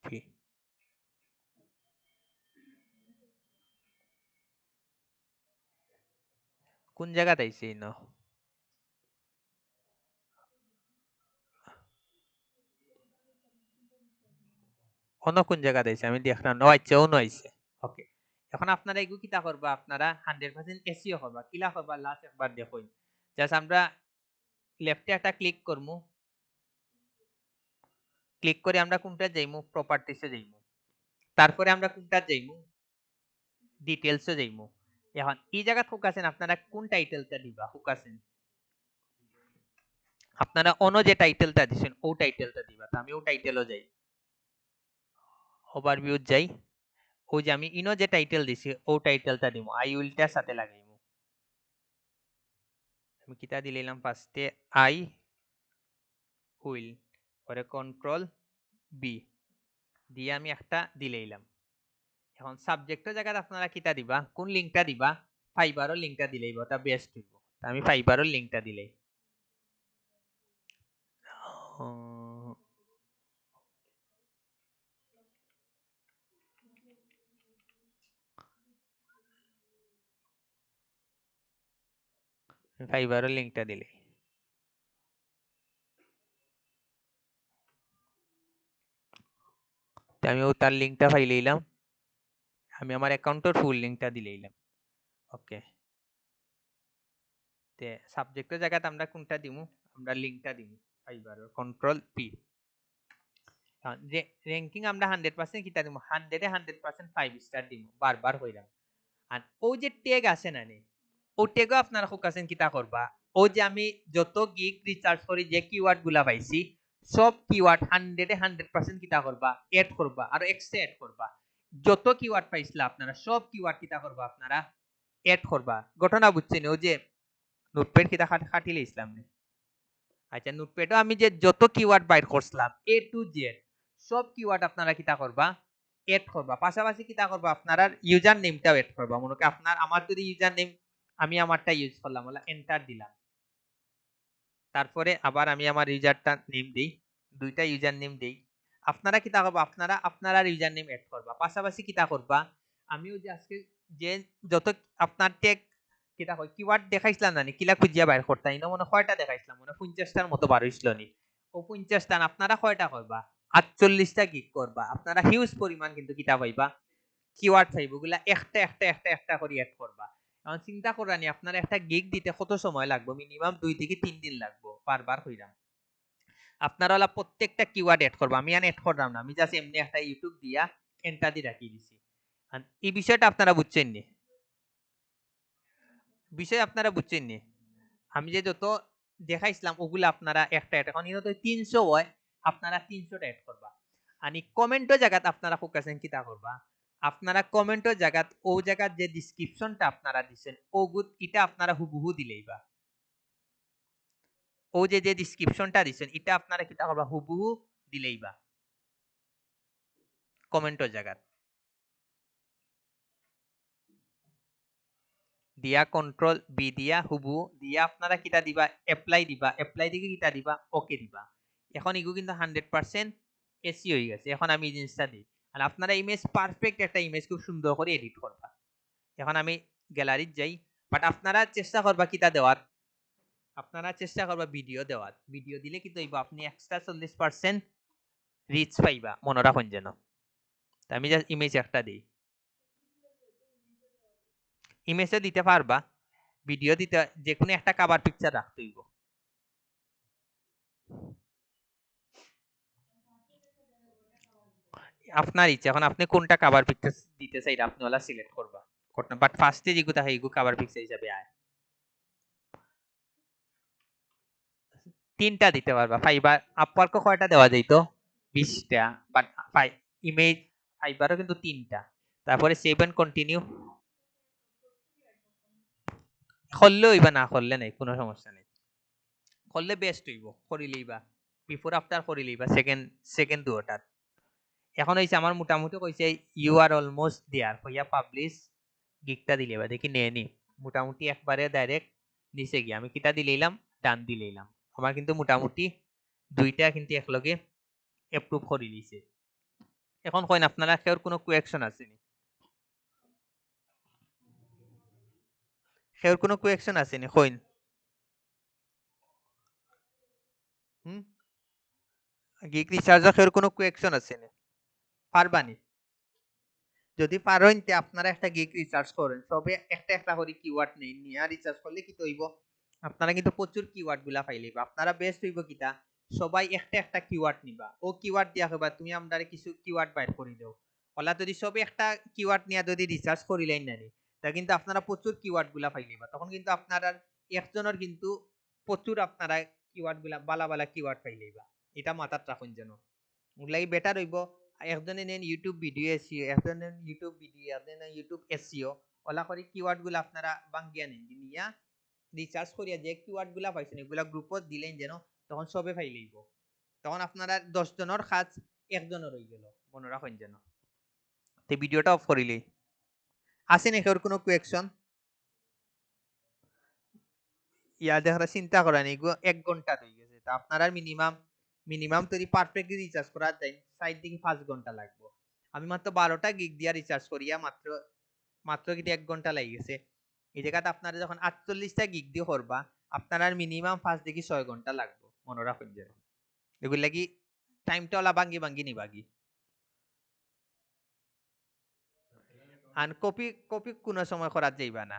Speaker 1: পি। কোন জায়গাতে আইছে ইনো? অন্য কোন জায়গাতে আইছে আমি দেখলাম না। আচ্ছা অন্য আইছে। ওকে, এখন আপনারা এগু কিতা করবা, আপনারা 100% এসইও করবা। কিলা করবা লাস্ট একবার দেখুন। জাস্ট আমরা লেফটে একটা ক্লিক করমু, ক্লিক করে আমরা কোনটা যাইমু, প্রপার্টিসে যাইমু। তারপরে আমরা কোনটা যাইমু, ডিটেইলসে যাইমু। এখন এই জায়গা ফোকাসেন আপনারা কোন টাইটেলটা দিবা, ফোকাসেন আপনারা অন্য যে টাইটেলটা দিছেন ও টাইটেলটা দিবা। তো আমি ও টাইটেলও যাই, ওভারভিউ যাই, ওই যে আমি ইনো যে টাইটেল দিছি ও টাইটেলটা দিমু, আই উইলটার সাথে লাগাইমু। আমি কিতা দিলাম ফার্স্টে আই উইল, পরে কন্ট্রোল বি দিয়ে আমি একটা দিলাইলাম। এখন সাবজেক্টের জায়গায় আপনারা কিতা দিবা, কোন লিংকটা দিবা, ফাইবারের লিংকটা দিলেই ওটা বেস্ট হইব। আমি ফাইবারের লিংকটা দিলেই ফাইবারের লিংকটা দিলেই আমি ও তার লিংকটা ফাইলাইলাম, আমি আমার অ্যাকাউন্টের ফুল লিংকটা দিলাইলাম। ওকে, তে সাবজেক্টের জায়গাতে আমরা কোনটা দিমু, আমরা লিংকটা দিমু ফাইবারের, কন্ট্রোল পি। যে র্যাঙ্কিং আমরা 100% কিতা দিমু, 100 এ 100% 5 স্টার দিমু, বারবার কইরাম। আর ও যে ট্যাগ আছে না নি, ও ট্যাগও আপনারা ফোকাসেন কিতা করবা, ও যে আমি যত গিগ রিসার্চ করি যে কিওয়ার্ড গুলা পাইছি সব কিওয়ার্ড 100 এ 100% কিতা করবা, এড করবা, আর এক্সট্রা এড করবা। যত কিওয়ার্ড পাইছিলা আপনারা সব কিওয়ার্ড কিতা করবা, আপনারা এড করবা। ঘটনা বুঝছেন, ও যে নোটপ্যাড কিতা খাটিলে ইসলাম নে। আচ্ছা, নোটপ্যাডও আমি যে যত কিওয়ার্ড বাইর করছিলাম এ টু জেড সব কিওয়ার্ড আপনারা কিতা করবা, এড করবা। পাশাপাশি কিতা করবা, আপনারা ইউজার নেমটাও এড করবা। মনে করি আপনার আমার যদি ইউজার নেম আমি আমারটা ইউজ করলাম, বলে এন্টার দিলাম, তারপরে আবার আমি আমার ইউজারটা নেম দেই, দুইটা ইউজার নেম দেই। আপনারা কিতা করবা, আপনারা আপনার ইউজার নেম এড করবা। পাশাপাশি কিতা করবা, আমিও যে আজকে যে যত আপনার ট্যাগ কিতা কই কিওয়ার্ড দেখাইছিলাম না নি, কিলা খুঁজিয়া বাইর করতা ইনো মনে কয়টা দেখাইছিলাম, মনে 50টার মতো বার হইছিল নি। ও 50টা আপনারা কয়টা করবা, 48টা গিগ করবা। আপনারা হিউজ পরিমাণ কিন্তু কিতা পাইবা, কিওয়ার্ড পাইব, ওগুলা একটা একটা একটা একটা করে এড করবা। এখন চিন্তা করানি আপনার একটা গিগ দিতে কত সময় লাগবে, মিনিমাম 2 থেকে 3 দিন লাগবে বারবার কইরাম। আপনারা হলা প্রত্যেকটা কিওয়ার্ড এড করবা, আমি এড করলাম না, আমি জাস্ট এমনি একটা ইউটিউব দিয়া এন্টার দিয়ে রাখি দিছি। এই বিষয়টা আপনারা বুঝছেন নি, বিষয় আপনারা বুঝছেন নি, আমি যে যত দেখাইছিলাম ওগুলা আপনারা একটা একটা, এখন তো 300 হয়, আপনারা 300টা এড করবা। আর কমেন্টের জায়গাত আপনারা ফোকাসেন কিতা করবা, আপনারা কমেন্টের জায়গাত ও জায়গার যে ডেসক্রিপশনটা আপনারা দিবেন ওগুত এটা আপনারা হুবহু দিলেইবা। ও যে যে ডেসক্রিপশনটা দিবেন এটা আপনারা কিতা করবা, হুবহু দিলেইবা কমেন্টের জায়গাত দিয়া, কন্ট্রোল বি দিয়া হুবহু দিয়া আপনারা কিতা দিবা, এপ্লাই দিবা, এপ্লাই দিকে কিতা দিবা, ওকে দিবা। এখন এগু কিন্তু 100% এসি হয়ে গেছে। এখন আমি এই জিনিসটা দিই, আর আপনারা ইমেজ পারফেক্ট একটা ইমেজ খুব সুন্দর করে এডিট করবা। এখন আমি গ্যালারিত যাই, বাট আপনারা চেষ্টা করবা কিতা দেওয়ার, আপনারা চেষ্টা করবা ভিডিও দেওয়ার। ভিডিও দিলে কিন্তু হইব আপনি এক্সট্রা 40% রিচ পাইবা, মনে রাখুন যেন। আমি জাস্ট ইমেজ একটা দিই, ইমেজে দিতে পারবা, ভিডিও দিতে যে কোনো একটা কভার পিকচার রাখতে হইব। আপনার ইচ্ছা, এখন আপনি কোনটা কভার পিকচার দিতে চাই আপনি ওলা সিলেক্ট করবা, বাট ফার্স্টে যেগু থাকে এগু কভার পিকচার হিসাবে আয়। তিনটা দিতে পারবা, ফাইবার আপওয়ার্কও কয়টা দেওয়া যাইতো, 20টা, বাট ইমেজ ফাইবারও কিন্তু 3টা। তারপরে সেভ এন্ড কন্টিনিউ করলে হইবা, না করলে নাই, কোনো সমস্যা নেই। করলে বেস্ট হইব, করি লইবা, বিফোর আফটার করি লইবা সেকেন্ড দুটার। এখন হইছে আমার মোটামুটি কইছে ইউ আর অলমোস্ট দেয়ার কইয়া পাবলিশ গিকটা দিলে বা দেখি নেনি, মোটামুটি একবারে ডাইরেক্ট নিচে গিয়ে আমি কিটা দিলাম, ডান দিলাম। আমার কিন্তু মোটামুটি দুইটা কিন্তু একলগে এপ্রুভ করে দিয়েছে। এখন কইন আপনারা কেউ কোনো কোয়েকশন আছে নি? কেউ কোনো কোয়েকশন আছে নি কইন? গিক রিসার্চের কেউ কোনো কোয়েকশন আছে নি? পারবানি? যদি পারেন তে আপনারা একটা গিগ রিসার্চ করেন, তবে একটা একটা করে কিওয়ার্ড নেই নিয়ে রিসার্চ করলে কি হইব, আপনারা কিন্তু প্রচুর কিওয়ার্ড গুলা পাইলেবা। আপনারা বেস্ট হইব কিটা, সবাই একটা একটা কিওয়ার্ড নিবা, ও কিওয়ার্ড দিয়া কইবা তুমি আমরারে কিছু কিওয়ার্ড বাইর করে দাও। ওলা যদি সবে একটা কিওয়ার্ড নিয়ে যদি রিসার্চ করিলেন না নি, তা কিন্তু আপনারা প্রচুর কিওয়ার্ড গুলা পাইলেবা। তখন কিন্তু আপনারা একজনের কিন্তু প্রচুর আপনারা কিওয়ার্ড গুলা বালা বালা কিওয়ার্ড পাইলেবা। এটা মাথাত রাখুন যেন। ওগুলাই বেটার হইব। একজনে নেন ইউটিউব ভিডিও এসিও, একজনে নেন ইউটিউব ভিডিও, একজনে নেন ইউটিউব এসিও। ওলা করে কিওয়ার্ড গুলা আপনারা বাঙ্গিয়া নেন, নিয়া রিসার্চ করিয়া যে কিওয়ার্ড গুলা পাইছেন এগুলা গ্রুপত দিলেন যেন, তখন সবে পাই লইব। তখন আপনারা 10 জনের কাজ একজনের হয়ে গেল, মনে রাখেন যেন। তে ভিডিওটা অফ করিলেই আসেন এর কোনো কোয়েকশন ইয়া দেখা চিন্তা করেন, এগুলো 1 ঘন্টা হয়ে গেছে। তা আপনারা মিনিমাম যদি পারফেক্টলি রিচার্জ করা যায় 4 থেকে 5 ঘন্টা লাগবে। আমি মাত্র 12টা গিগ দিয়া রিচার্জ করিয়া মাত্র মাত্র কিন্তু 1 ঘন্টা লাগে গেছে। এই জায়গাতে আপনারা যখন 48টা গিগ দিয়ে করবা, আপনার মিনিমাম 5 থেকে 6 ঘন্টা লাগবে, মনে রাখুন যে। এগুলো লাগি টাইমটা ওলা ভাঙ্গি ভাঙ্গি নিবাগি। আর কপি কপি কোনো সময় করা যাইবা না।